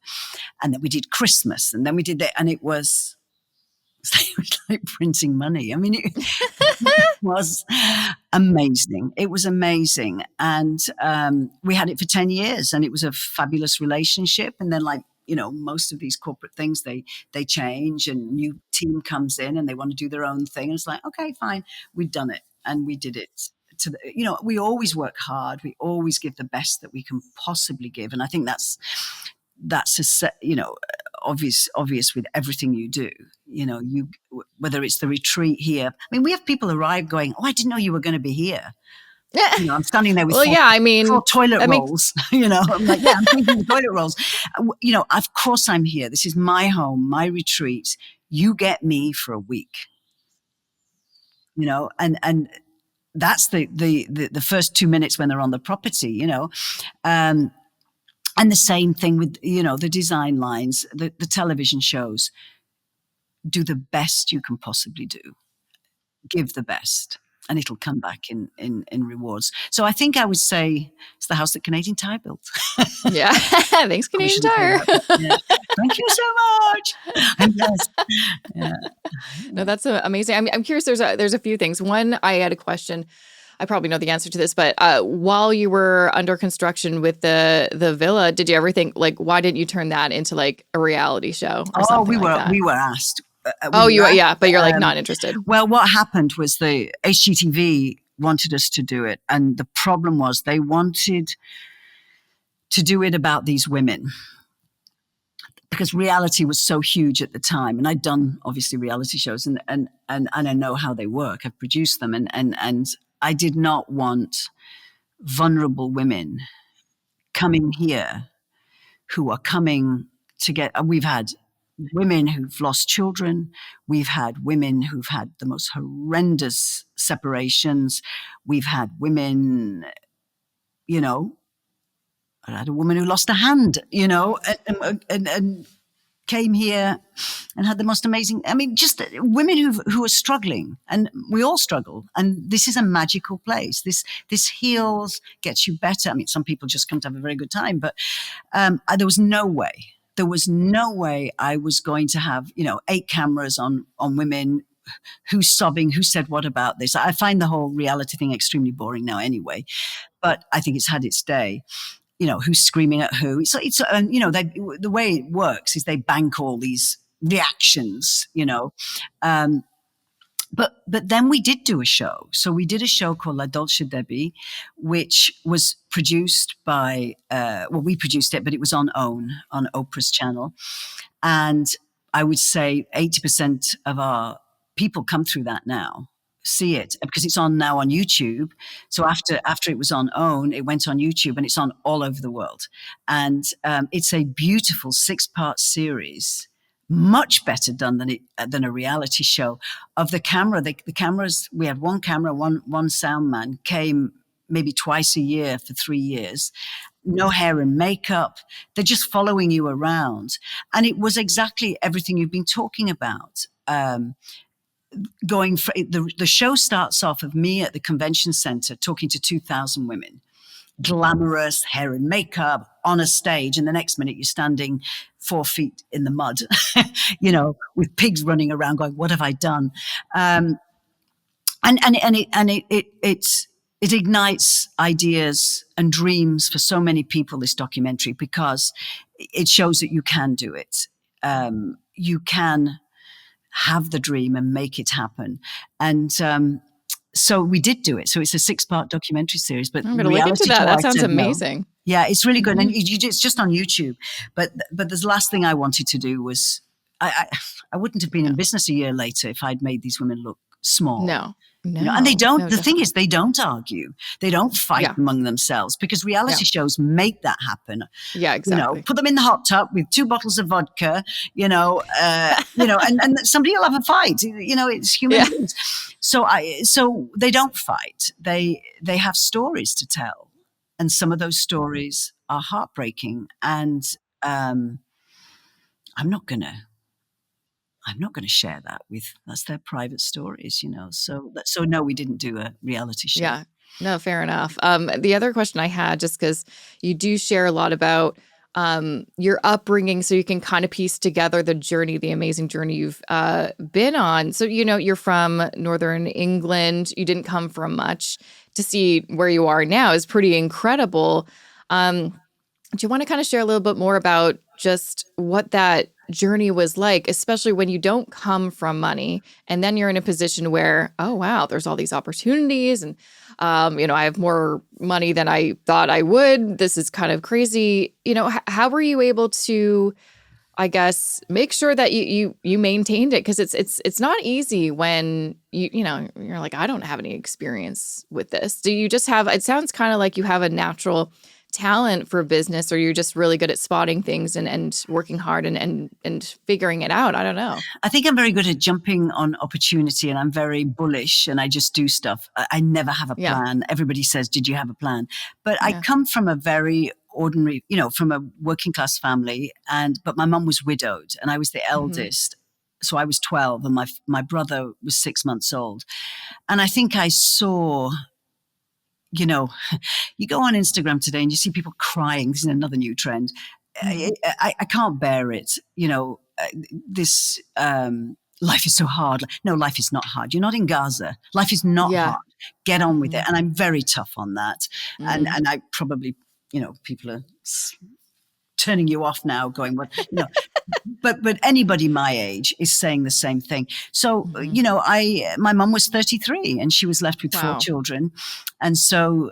And then we did Christmas, and then we did that, and it was like printing money. I mean, it was amazing. It was amazing. And we had it for 10 years, and it was a fabulous relationship. And then, most of these corporate things, they change, and new team comes in and they want to do their own thing. And it's like, okay, fine. We've done it, and we did it. We always work hard. We always give the best that we can possibly give. And I think that's obvious with everything you do. Whether it's the retreat here. I mean, we have people arrive going, oh, I didn't know you were going to be here. I'm standing there with four toilet rolls. I'm like, yeah, I'm taking the toilet rolls. Of course I'm here. This is my home, my retreat. You get me for a week. And that's the first 2 minutes when they're on the property. And the same thing with the design lines, the television shows. Do the best you can possibly do. Give the best. And it'll come back in rewards. So I think I would say it's the house that Canadian Tire built. Yeah. Thanks, Canadian Tire. Yeah. Thank you so much. I'm blessed. Yeah. No, that's amazing. I'm curious. There's a few things. One, I had a question. I probably know the answer to this, but while you were under construction with the villa, did you ever think, why didn't you turn that into a reality show or something like that? We were asked. But you're not interested. Well, what happened was the HGTV wanted us to do it. And the problem was they wanted to do it about these women because reality was so huge at the time. And I'd done obviously reality shows and I know how they work. I've produced them and I did not want vulnerable women coming here who are coming to get, we've had women who've lost children. We've had women who've had the most horrendous separations. We've had women, I had a woman who lost a hand, and came here and had the most amazing, I mean, just women who are struggling, and we all struggle. And this is a magical place. This heals, gets you better. I mean, some people just come to have a very good time, but there was no way. There was no way I was going to have, 8 cameras on women, who's sobbing, who said what about this. I find the whole reality thing extremely boring now anyway, but I think it's had its day. Who's screaming at who. The way it works is they bank all these reactions, But then we did do a show. So we did a show called La Dolce Debbie, which was produced by, we produced it, but it was on Oprah's channel. And I would say 80% of our people come through that now, see it, because it's on now on YouTube. So after it was on OWN, it went on YouTube, and it's on all over the world. And it's a beautiful 6-part series, much better done than a reality show. Of the camera, the cameras, we had one camera, one sound man came maybe twice a year for 3 years. No hair and makeup. They're just following you around. And it was exactly everything you've been talking about. The show starts off of me at the convention center talking to 2,000 women, glamorous, hair and makeup, on a stage, and the next minute you're standing 4 feet in the mud, with pigs running around going, what have I done? It ignites ideas and dreams for so many people, this documentary, because it shows that you can do it. You can have the dream and make it happen. And so we did do it. So it's a 6-part documentary series, but I'm going to look into that. That sounds amazing. No. Yeah, it's really good. And it's just on YouTube. But the last thing I wanted to do was, I wouldn't have been in business a year later if I'd made these women look small. No. And they don't, the thing is, they don't argue. They don't fight among themselves, because reality shows make that happen. Yeah, exactly. Put them in the hot tub with 2 bottles of vodka, and somebody will have a fight. It's human beings. So they don't fight. They have stories to tell. And some of those stories are heartbreaking. And I'm not going to share that that's their private stories, So no, we didn't do a reality show. Yeah, no, fair enough. The other question I had, just because you do share a lot about your upbringing, so you can kind of piece together the amazing journey you've been on. So, you're from Northern England. You didn't come from much. To see where you are now is pretty incredible. Do you want to kind of share a little bit more about just what that journey was like, especially when you don't come from money, and then you're in a position where, oh, wow, there's all these opportunities, and, I have more money than I thought I would. This is kind of crazy. How were you able to, I guess, make sure that you maintained it? Because it's not easy when you're like, I don't have any experience with this. Do you just have, it sounds kind of like you have a natural talent for business, or you're just really good at spotting things and working hard and figuring it out? I don't know. I think I'm very good at jumping on opportunity, and I'm very bullish, and I just do stuff. I never have a plan. Everybody says, did you have a plan? But I come from a very ordinary, from a working class family, but my mum was widowed, and I was the eldest. So I was 12, and my brother was 6 months old. And I think I saw, you go on Instagram today and you see people crying. This is another new trend. I can't bear it. This life is so hard. No, life is not hard. You're not in Gaza. Life is not hard. Get on with it. And I'm very tough on that. And I probably, people are turning you off now, going, what, but anybody my age is saying the same thing. So, my mum was 33 and she was left with 4 children. And so,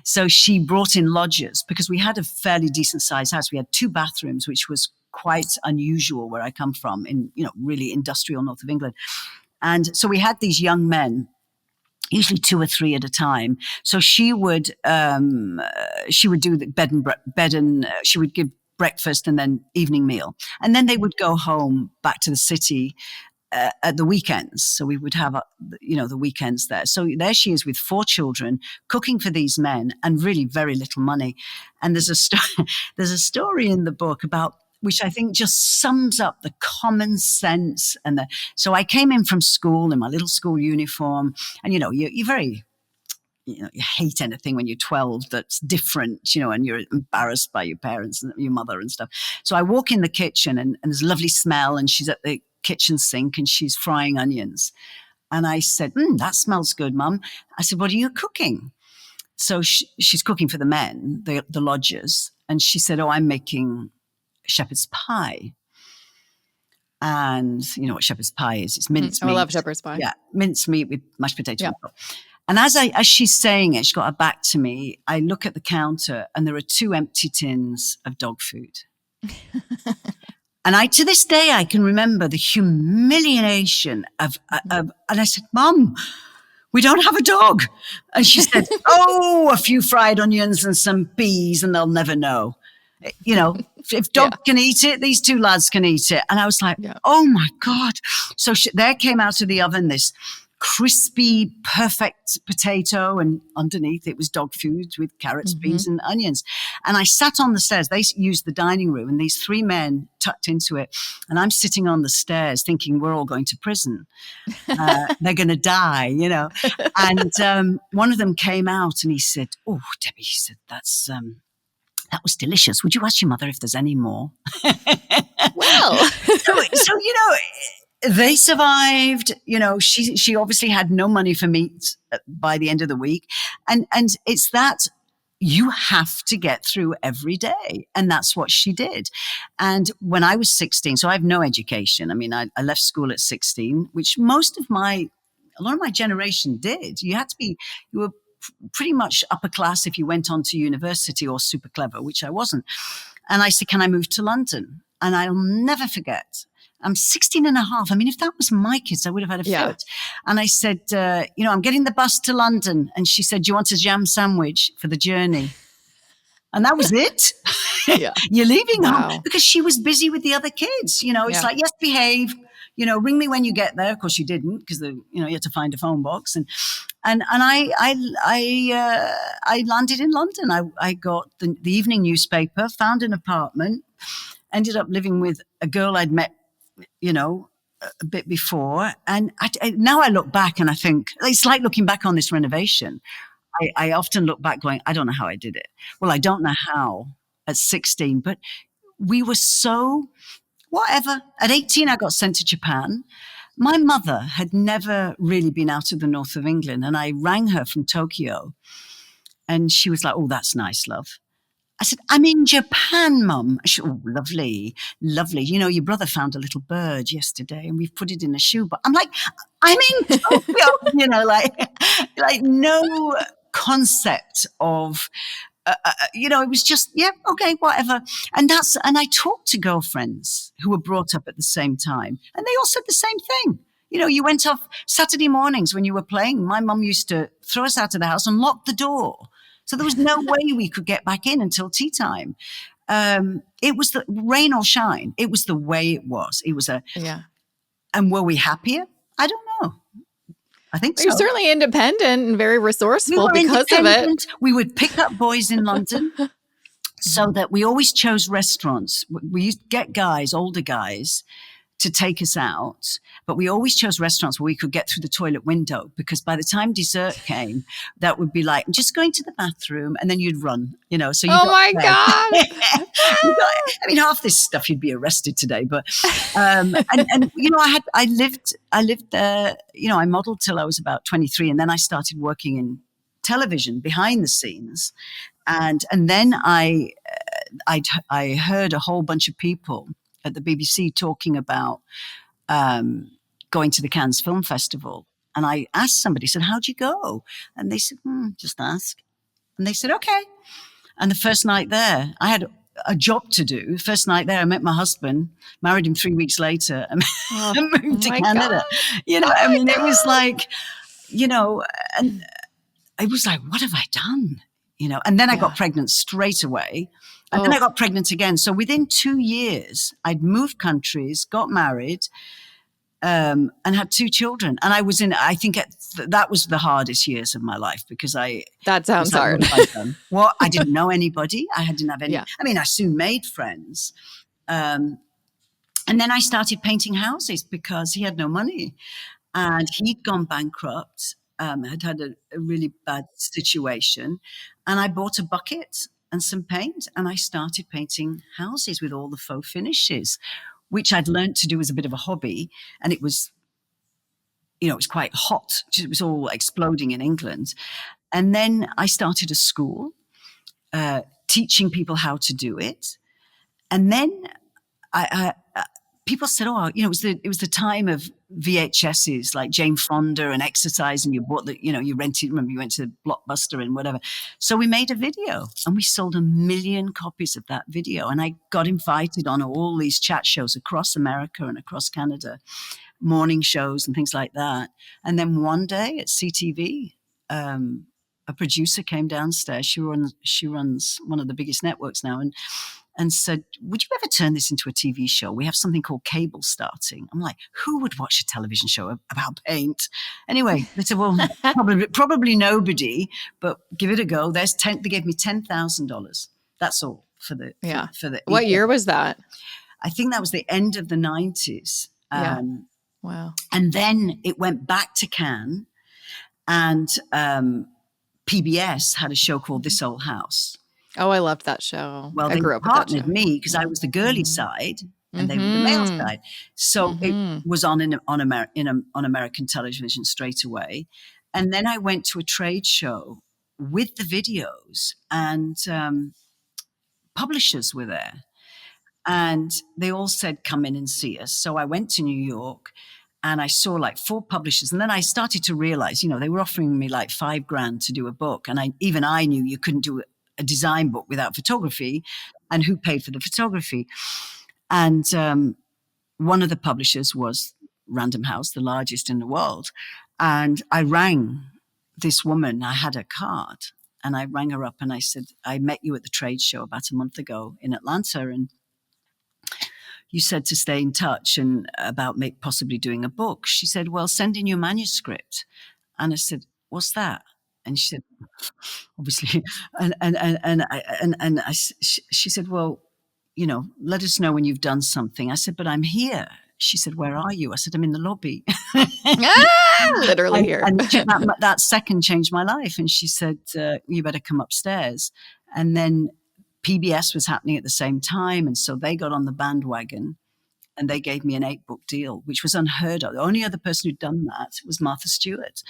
so she brought in lodgers, because we had a fairly decent sized house. We had 2 bathrooms, which was quite unusual where I come from, in, really industrial north of England. And so we had these young men, usually 2 or 3 at a time. So she would do the bed and she would give breakfast and then evening meal. And then they would go home back to the city at the weekends. So we would have, the weekends there. So there she is with 4 children, cooking for these men, and really very little money. And there's a story in the book about which I think just sums up the common sense. So I came in from school in my little school uniform, and you're very, you hate anything when you're 12 that's different, and you're embarrassed by your parents and your mother and stuff. So I walk in the kitchen, and there's a lovely smell, and she's at the kitchen sink and she's frying onions. And I said, that smells good, Mum. I said, what are you cooking? So she's cooking for the men, the lodgers. And she said, oh, I'm making shepherd's pie. And you know what shepherd's pie is? It's mincemeat. I love shepherd's pie. Yeah, mincemeat with mashed potato. Yeah. And as she's saying it, she got her back to me. I look at the counter, and there are 2 empty tins of dog food. And to this day, I can remember the humiliation of and I said, Mum, we don't have a dog. And she said, oh, a few fried onions and some peas, and they'll never know. If dog can eat it, these 2 lads can eat it. And I was like, oh my God. So there came out of the oven this crispy, perfect potato, and underneath it was dog food with carrots, peas, and onions. And I sat on the stairs. They used the dining room, and these 3 men tucked into it. And I'm sitting on the stairs thinking, we're all going to prison. They're going to die, And one of them came out and he said, oh, Debbie, he said, that was delicious. Would you ask your mother if there's any more? Well, so they survived. She obviously had no money for meat by the end of the week. And it's that you have to get through every day. And that's what she did. And when I was 16, so I have no education. I mean, I left school at 16, which a lot of my generation did. You were pretty much upper class if you went on to university, or super clever, which I wasn't. And I said, can I move to London? And I'll never forget. I'm 16 and a half. I mean, if that was my kids, I would have had a fit. And I said, I'm getting the bus to London. And she said, do you want a jam sandwich for the journey? And that was it. You're leaving home, because she was busy with the other kids. It's like, yes, behave. Ring me when you get there. Of course, you didn't, because you had to find a phone box. And I landed in London. I got the evening newspaper, found an apartment, ended up living with a girl I'd met, a bit before. And now I look back and I think, it's like looking back on this renovation. I often look back going, I don't know how I did it. Well, I don't know how at 16, but we were so whatever. At 18, I got sent to Japan. My mother had never really been out of the north of England. And I rang her from Tokyo, and she was like, oh, that's nice, love. I said, I'm in Japan, Mum. She said, oh, lovely, lovely. Your brother found a little bird yesterday, and we've put it in a shoebox. I'm like, I'm in Tokyo, like no concept of, it was just, okay, whatever. And I talked to girlfriends who were brought up at the same time, and they all said the same thing. You went off Saturday mornings when you were playing. My mum used to throw us out of the house and lock the door. So there was no way we could get back in until tea time. It was the rain or shine. It was the way it was. It was and were we happier? I don't know. I think so. You're certainly independent and very resourceful because of it. We would pick up boys in London, so that we always chose restaurants. We used to get guys, older guys, to take us out, but we always chose restaurants where we could get through the toilet window, because by the time dessert came, that would be like, I'm just going to the bathroom, and then you'd run, So oh my God. Half this stuff you'd be arrested today, but I lived there, I modeled till I was about 23, and then I started working in television behind the scenes, and then I heard a whole bunch of people at the BBC talking about going to the Cannes Film Festival. And I asked somebody, said, how'd you go? And they said, just ask. And they said, okay. And the first night there, I had a job to do. First night there, I met my husband, married him 3 weeks later, and moved to Canada. God. It was like, and I was like, what have I done? And then I got pregnant straight away. And then I got pregnant again. So within 2 years, I'd moved countries, got married, and had 2 children. And I was I think that was the hardest years of my life, because that sounds hard. I didn't know anybody. I didn't have any. I soon made friends, And then I started painting houses because he had no money and he'd gone bankrupt, had a really bad situation. And I bought a bucket and some paint and I started painting houses with all the faux finishes, which I'd learned to do as a bit of a hobby. And it was, it was quite hot. It was all exploding in England. And then I started a school teaching people how to do it. And then people said, "Oh, it was the time of VHSs like Jane Fonda and Exercise, and you bought you rented. Remember, you went to Blockbuster and whatever." So we made a video, and we sold 1 million copies of that video. And I got invited on all these chat shows across America and across Canada, morning shows and things like that. And then one day at CTV, a producer came downstairs. She runs one of the biggest networks now, and said, "Would you ever turn this into a TV show? We have something called cable starting." I'm like, who would watch a television show about paint? Anyway, they said, "Well, probably nobody, but give it a go." They gave me $10,000. That's all for the. Yeah. For the. What year was that? I think that was the end of the 90s. Yeah. Wow. And then it went back to Cannes, and PBS had a show called This Old House. Oh, I loved that show. Well, I grew up with that show. Partnered me because I was the girly side and they were the male side. So it was on American television straight away. And then I went to a trade show with the videos, and publishers were there. And they all said, "Come in and see us." So I went to New York and I saw like 4 publishers. And then I started to realize, they were offering me like $5,000 to do a book. And I knew you couldn't do a design book without photography, and who paid for the photography. And one of the publishers was Random House, the largest in the world. And I rang this woman. I had her card, and I rang her up and I said, "I met you at the trade show about a month ago in Atlanta, and you said to stay in touch and about possibly doing a book." She said, "Well, send in your manuscript." And I said, "What's that?" And she said, obviously, she said, "Well, let us know when you've done something." I said, "But I'm here." She said, "Where are you?" I said, "I'm in the lobby." Literally here. And that second changed my life. And she said, "You better come upstairs." And then PBS was happening at the same time. And so they got on the bandwagon and they gave me an 8-book deal, which was unheard of. The only other person who'd done that was Martha Stewart.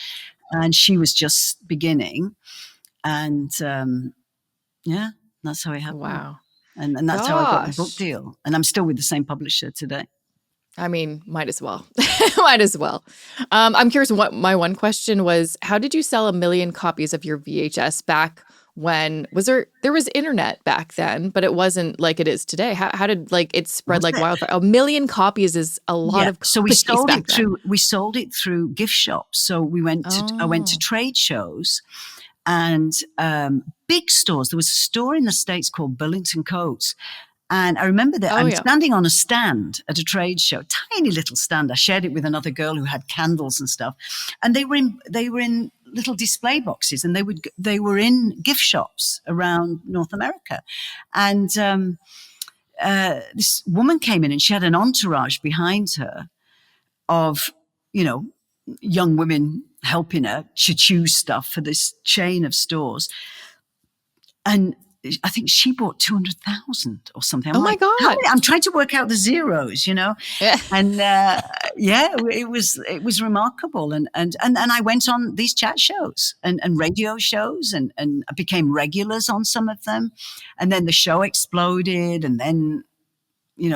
And she was just beginning. And that's how it happened. Wow. And that's how I got the book deal. And I'm still with the same publisher today. I mean, might as well. Might as well. I'm curious, what my one question was, how did you sell 1 million copies of your VHS back when there was internet back then, but it wasn't like it is today? How did it spread like wildfire? 1 million copies is a lot of copies. So we sold it through gift shops. So I went to trade shows and big stores. There was a store in the States called Burlington Coats. And I remember that I'm standing on a stand at a trade show, tiny little stand. I shared it with another girl who had candles and stuff. And they were in little display boxes, and they were in gift shops around North America. And this woman came in, and she had an entourage behind her of, young women helping her to choose stuff for this chain of stores. And I think she bought 200,000 or something. My God. I'm trying to work out the zeros, Yeah. And it was remarkable. And I went on these chat shows and radio shows and I became regulars on some of them. And then the show exploded. And then,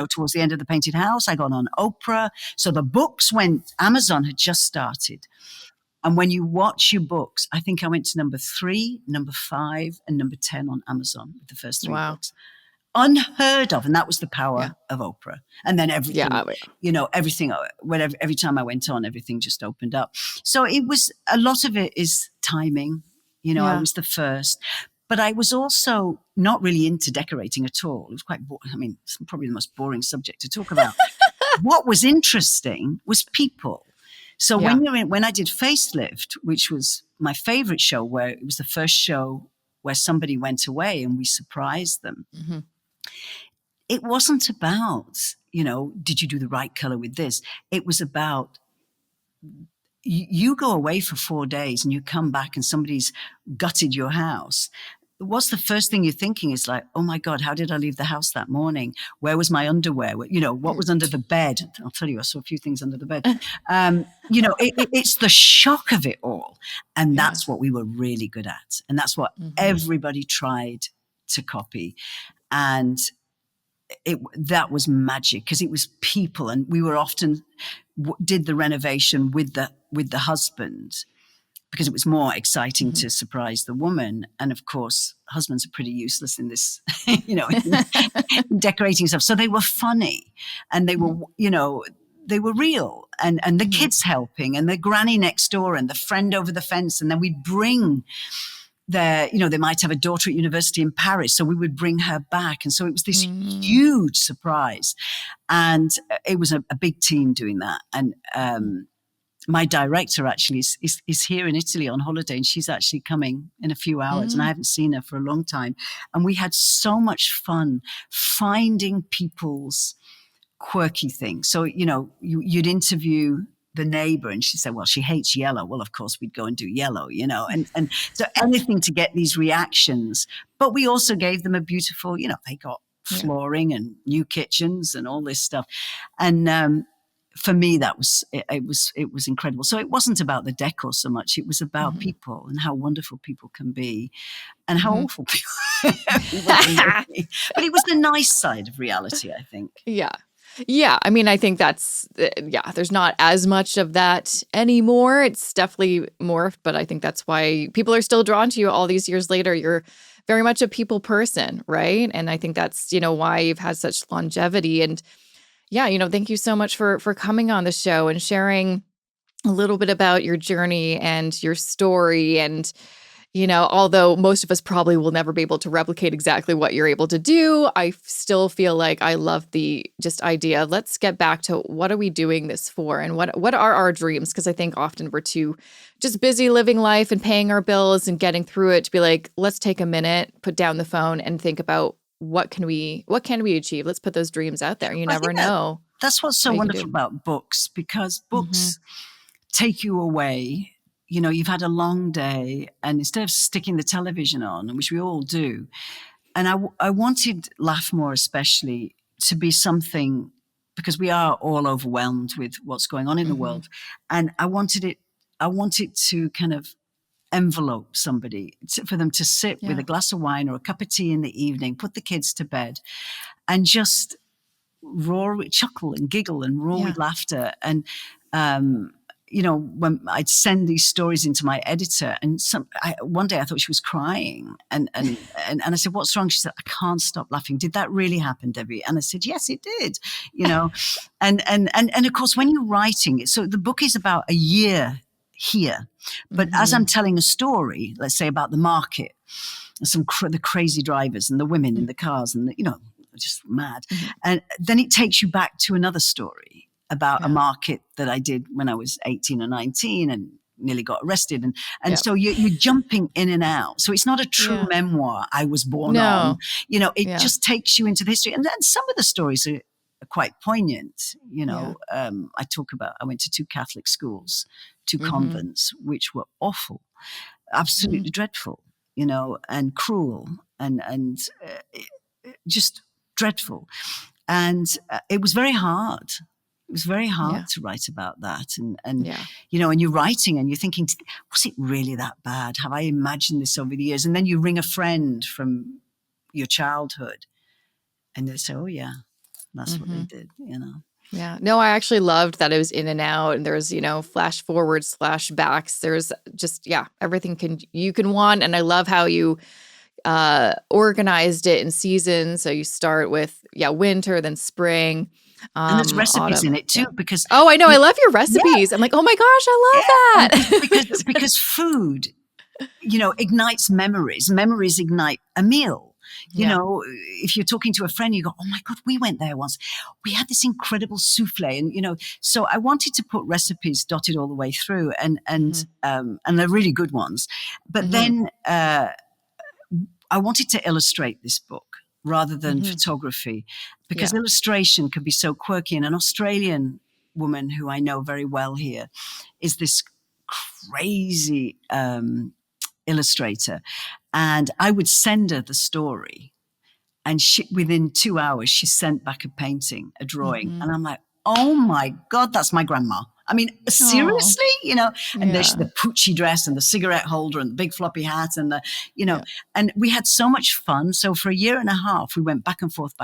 towards the end of The Painted House, I got on Oprah. So the books Amazon had just started. And when you watch your books, I think I went to number 3, number 5, and number 10 on Amazon with the first 3 books. Unheard of. And that was the power of Oprah. And then everything, everything, every time I went on, everything just opened up. So it was, a lot of it is timing. I was the first. But I was also not really into decorating at all. It was quite boring. I mean, it's probably the most boring subject to talk about. What was interesting was people. So when I did Facelift, which was my favorite show, where it was the first show where somebody went away and we surprised them. Mm-hmm. it wasn't about, did you do the right color with this? It was about, you go away for 4 days and you come back and somebody's gutted your house. What's the first thing you're thinking is like, oh my God, how did I leave the house that morning? Where was my underwear? What was under the bed? I'll tell you, I saw a few things under the bed. It's the shock of it all. And that's what we were really good at. And that's what everybody tried to copy. And that was magic, because it was people, and we were often did the renovation with the husband, because it was more exciting to surprise the woman. And of course, husbands are pretty useless in this, in decorating stuff. So they were funny, and they were, they were real, and the kids helping, and the granny next door, and the friend over the fence. And then we'd bring they might have a daughter at university in Paris, so we would bring her back. And so it was this huge surprise. And it was a big team doing that. And my director actually is here in Italy on holiday, and she's actually coming in a few hours, and I haven't seen her for a long time. And we had so much fun finding people's quirky things. So, you'd interview the neighbor, and she said, well, she hates yellow. Well, of course, we'd go and do yellow, and so anything to get these reactions. But we also gave them a beautiful, they got flooring and new kitchens and all this stuff. And for me, that was, it was incredible. So it wasn't about the decor so much. It was about people, and how wonderful people can be, and how awful people can be. But it was the nice side of reality, I think. Yeah. Yeah. I mean, I think that's, there's not as much of that anymore. It's definitely morphed, but I think that's why people are still drawn to you all these years later. You're very much a people person, right? And I think that's, why you've had such longevity. And thank you so much for coming on the show and sharing a little bit about your journey and your story. And although most of us probably will never be able to replicate exactly what you're able to do, I still feel like I love the just idea. Let's get back to, what are we doing this for? And what are our dreams? Because I think often we're too just busy living life and paying our bills and getting through it to be like, let's take a minute, put down the phone, and think about what can we achieve? Let's put those dreams out there. You never know. That's what's so wonderful about books, because books take you away. You've had a long day, and instead of sticking the television on, which we all do, and I wanted Laugh More especially to be something, because we are all overwhelmed with what's going on in the world. And I wanted it to kind of envelope somebody, for them to sit with a glass of wine or a cup of tea in the evening, put the kids to bed, and just chuckle and giggle and roar with laughter. And when I'd send these stories into my editor, and one day I thought she was crying, and I said, "What's wrong?" She said, "I can't stop laughing. Did that really happen, Debbie?" And I said, "Yes, it did." And of course, when you're writing it, so the book is about a year here, but as I'm telling a story, let's say about the market, the crazy drivers and the women in the cars, and just mad, and then it takes you back to another story about a market that I did when I was 18 or 19 and nearly got arrested. And so you're jumping in and out. So it's not a true memoir I was born on. It just takes you into the history. And then some of the stories are quite poignant. I went to 2 Catholic schools, 2 convents, which were awful, absolutely dreadful, and cruel and just dreadful. And it was very hard. It was very hard to write about that. And you're writing and you're thinking, was it really that bad? Have I imagined this over the years? And then you ring a friend from your childhood and they say, oh yeah, that's what they did, Yeah. No, I actually loved that it was in and out, and there's, flash forwards, flashbacks. There's just, everything you can want. And I love how you organized it in seasons. So you start with, winter, then spring. And there's recipes in it too, because I know, I love your recipes. I'm like, oh my gosh, I love that. because food, ignites memories. Memories ignite a meal. If you're talking to a friend, you go, oh my God, we went there once. We had this incredible souffle. And, so I wanted to put recipes dotted all the way through, and they're really good ones. But then I wanted to illustrate this book rather than Mhm. photography, because Yeah. illustration can be so quirky. And an Australian woman who I know very well here is this crazy illustrator. And I would send her the story, and within 2 hours, she sent back a painting, a drawing. Mhm. And I'm like, oh my God, that's my grandma. I mean, Oh, seriously, and there's yeah. the Poochie dress and the cigarette holder and the big floppy hat and Yeah. and we had so much fun. So for a year and a half, we went back and forth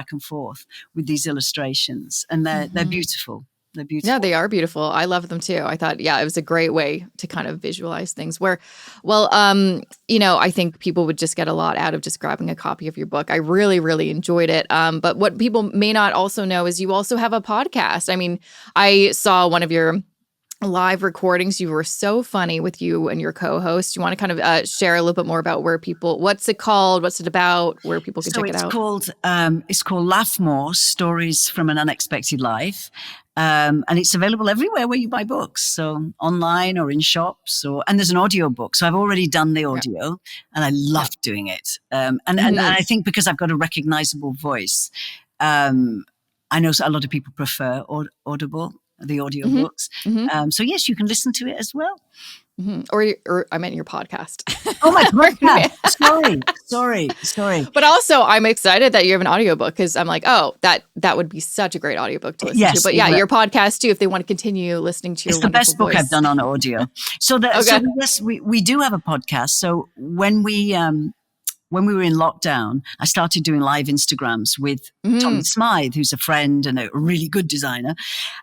with these illustrations, and they're Mhm. beautiful. They're Yeah, beautiful. they are beautiful. I love them too. I thought, yeah, it was a great way to kind of visualize things where, well, I think people would just get a lot out of just grabbing a copy of your book. I really, really enjoyed it. But what people may not also know is you also have a podcast. I mean, I saw one of your live recordings. You were so funny with you and your co-host. You want to kind of share a little bit more about what's it called? What's it about? Where people can So check it out? it's called Laugh More: Stories from an Unexpected Life, and it's available everywhere where you buy books, so online or in shops, and there's an audio book. So I've already done the Yeah. audio, and I Yeah. loved doing it. And Mhm. I think because I've got a recognizable voice, um, I know a lot of people prefer Audible, the audio Mhm. books. Mhm. So yes, you can listen to it as well. Mhm. Or I meant your podcast. Oh, my We're gonna podcast! be- Sorry. But also, I'm excited that you have an audiobook because I'm like, oh, that would be such a great audiobook to listen to. Yes, But it yeah, will. your podcast too, if they want to continue listening to your It's the wonderful best book I've voice. done on audio. So Okay. yes, we do have a podcast. So when we were in lockdown, I started doing live Instagrams with Tommy Mhm. Smythe, who's a friend and a really good designer.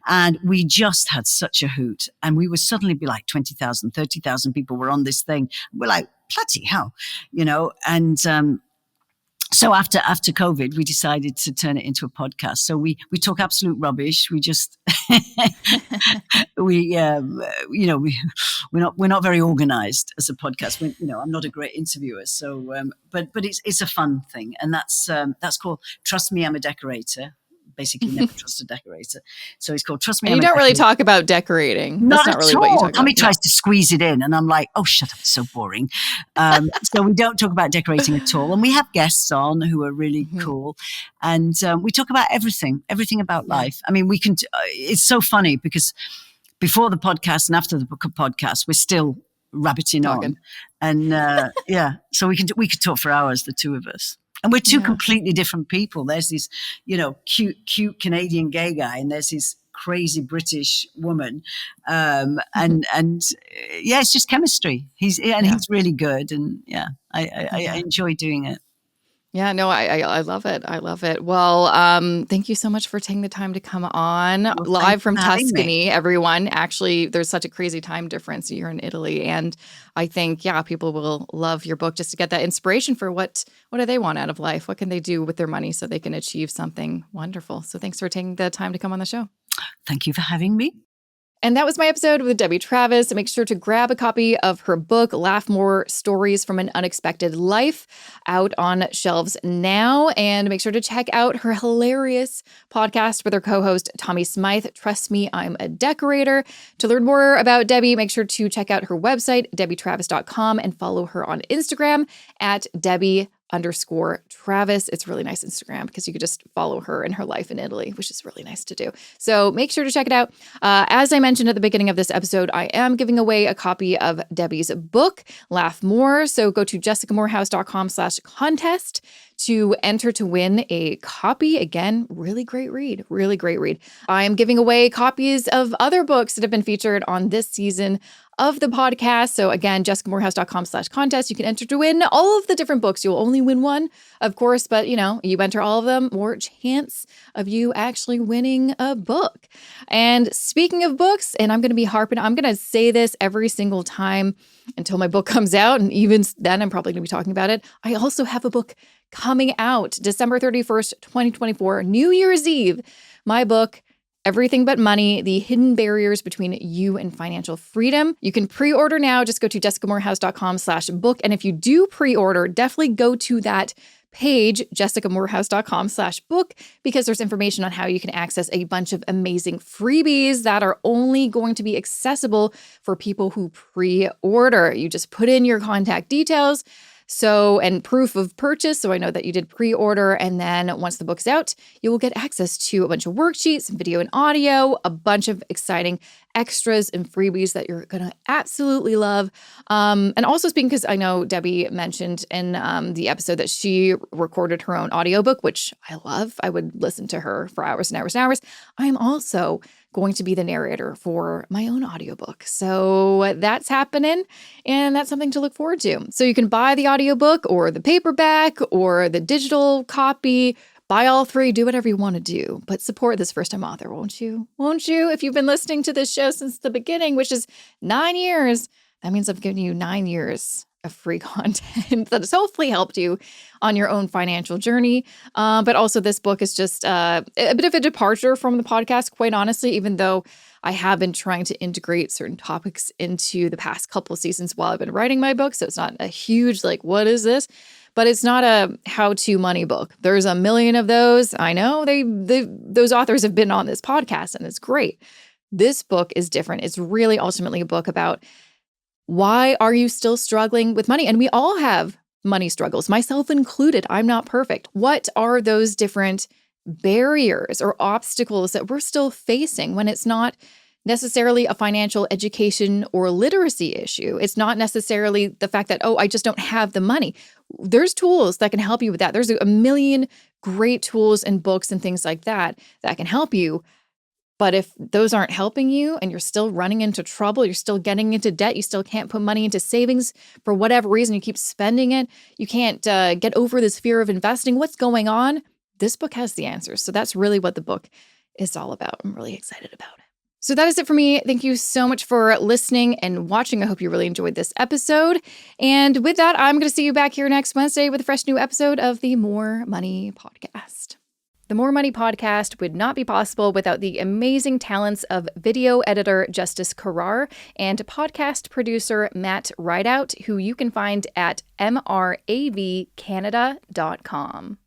And we just had such a hoot. And we would suddenly be like 20,000, 30,000 people were on this thing. We're like, bloody hell, and so after COVID, we decided to turn it into a podcast. So we talk absolute rubbish. We just we we're not very organized as a podcast. I'm not a great interviewer, so but it's a fun thing, and that's called Trust Me, I'm a Decorator. Basically, never trust a decorator. So it's called Trust Me, And I'm you a don't really Decorator. talk about decorating. That's Not not at really what you all. talk Tommy about. No. tries to squeeze it in, and I'm like, "Oh, shut up! It's so boring." So we don't talk about decorating at all, and we have guests on who are really Mhm. cool, and we talk about everything about Yeah. life. I mean, we can. It's so funny because before the podcast and after the podcast, we're still rabbiting on, Talking. and yeah, so we could talk for hours, the two of us. And we're two Yeah. completely different people. There's this, cute Canadian gay guy, and there's this crazy British woman, yeah, it's just chemistry. He's Yeah. really good, and yeah, I Yeah. enjoy doing it. Yeah, no, I love it. I love it. Well, thank you so much for taking the time to come on Well, thank live you from for having me. Tuscany, everyone. Actually, there's such a crazy time difference. You're in Italy, and I think people will love your book just to get that inspiration for what do they want out of life? What can they do with their money so they can achieve something wonderful? So thanks for taking the time to come on the show. Thank you for having me. And that was my episode with Debbie Travis. Make sure to grab a copy of her book, Laugh More: Stories from an Unexpected Life, out on shelves now. And make sure to check out her hilarious podcast with her co host, Tommy Smythe. Trust Me, I'm a Decorator. To learn more about Debbie, make sure to check out her website, debbietravis.com, and follow her on Instagram at Debbie_Travis. It's really nice Instagram because you could just follow her and her life in Italy, which is really nice to do. So make sure to check it out. As I mentioned at the beginning of this episode, I am giving away a copy of Debbie's book, Laugh More. So go to jessicamorehouse.com/contest to enter to win a copy. Again, really great read. Really great read. I am giving away copies of other books that have been featured on this season of the podcast. So again, jessicamorehouse.com/contest. You can enter to win all of the different books. You'll only win one, of course, but you enter all of them, more chance of you actually winning a book. And speaking of books, and I'm going to say this every single time until my book comes out. And even then, I'm probably going to be talking about it. I also have a book coming out December 31st, 2024, New Year's Eve. My book, Everything But Money: The Hidden Barriers Between You and Financial Freedom. You can pre-order now. Just go to jessicamorehouse.com/book. And if you do pre-order, definitely go to that page, jessicamorehouse.com/book, because there's information on how you can access a bunch of amazing freebies that are only going to be accessible for people who pre-order. You just put in your contact details, And proof of purchase. So I know that you did pre-order. And then once the book's out, you will get access to a bunch of worksheets, video and audio, a bunch of exciting extras and freebies that you're going to absolutely love. And also speaking, because I know Debbie mentioned in the episode that she recorded her own audiobook, which I love. I would listen to her for hours and hours and hours. I'm also going to be the narrator for my own audiobook. So that's happening, and that's something to look forward to. So you can buy the audiobook or the paperback or the digital copy. Buy all three, do whatever you want to do, but support this first-time author, won't you? Won't you? If you've been listening to this show since the beginning, which is 9 years, that means I've given you 9 years of free content that has hopefully helped you on your own financial journey. But also this book is just a bit of a departure from the podcast, quite honestly, even though I have been trying to integrate certain topics into the past couple of seasons while I've been writing my book. So it's not a huge, like, what is this? But it's not a how-to money book. There's a million of those. I know those authors have been on this podcast, and it's great. This book is different. It's really ultimately a book about why are you still struggling with money? And we all have money struggles, myself included. I'm not perfect. What are those different barriers or obstacles that we're still facing when it's not necessarily a financial education or literacy issue? It's not necessarily the fact that, oh, I just don't have the money. There's tools that can help you with that. There's a million great tools and books and things like that that can help you. But if those aren't helping you and you're still running into trouble, you're still getting into debt, you still can't put money into savings for whatever reason, you keep spending it, you can't get over this fear of investing, what's going on? This book has the answers. So that's really what the book is all about. I'm really excited about it. So that is it for me. Thank you so much for listening and watching. I hope you really enjoyed this episode. And with that, I'm going to see you back here next Wednesday with a fresh new episode of the More Money Podcast. The More Money Podcast would not be possible without the amazing talents of video editor Justice Carrar and podcast producer Matt Rideout, who you can find at mravcanada.com.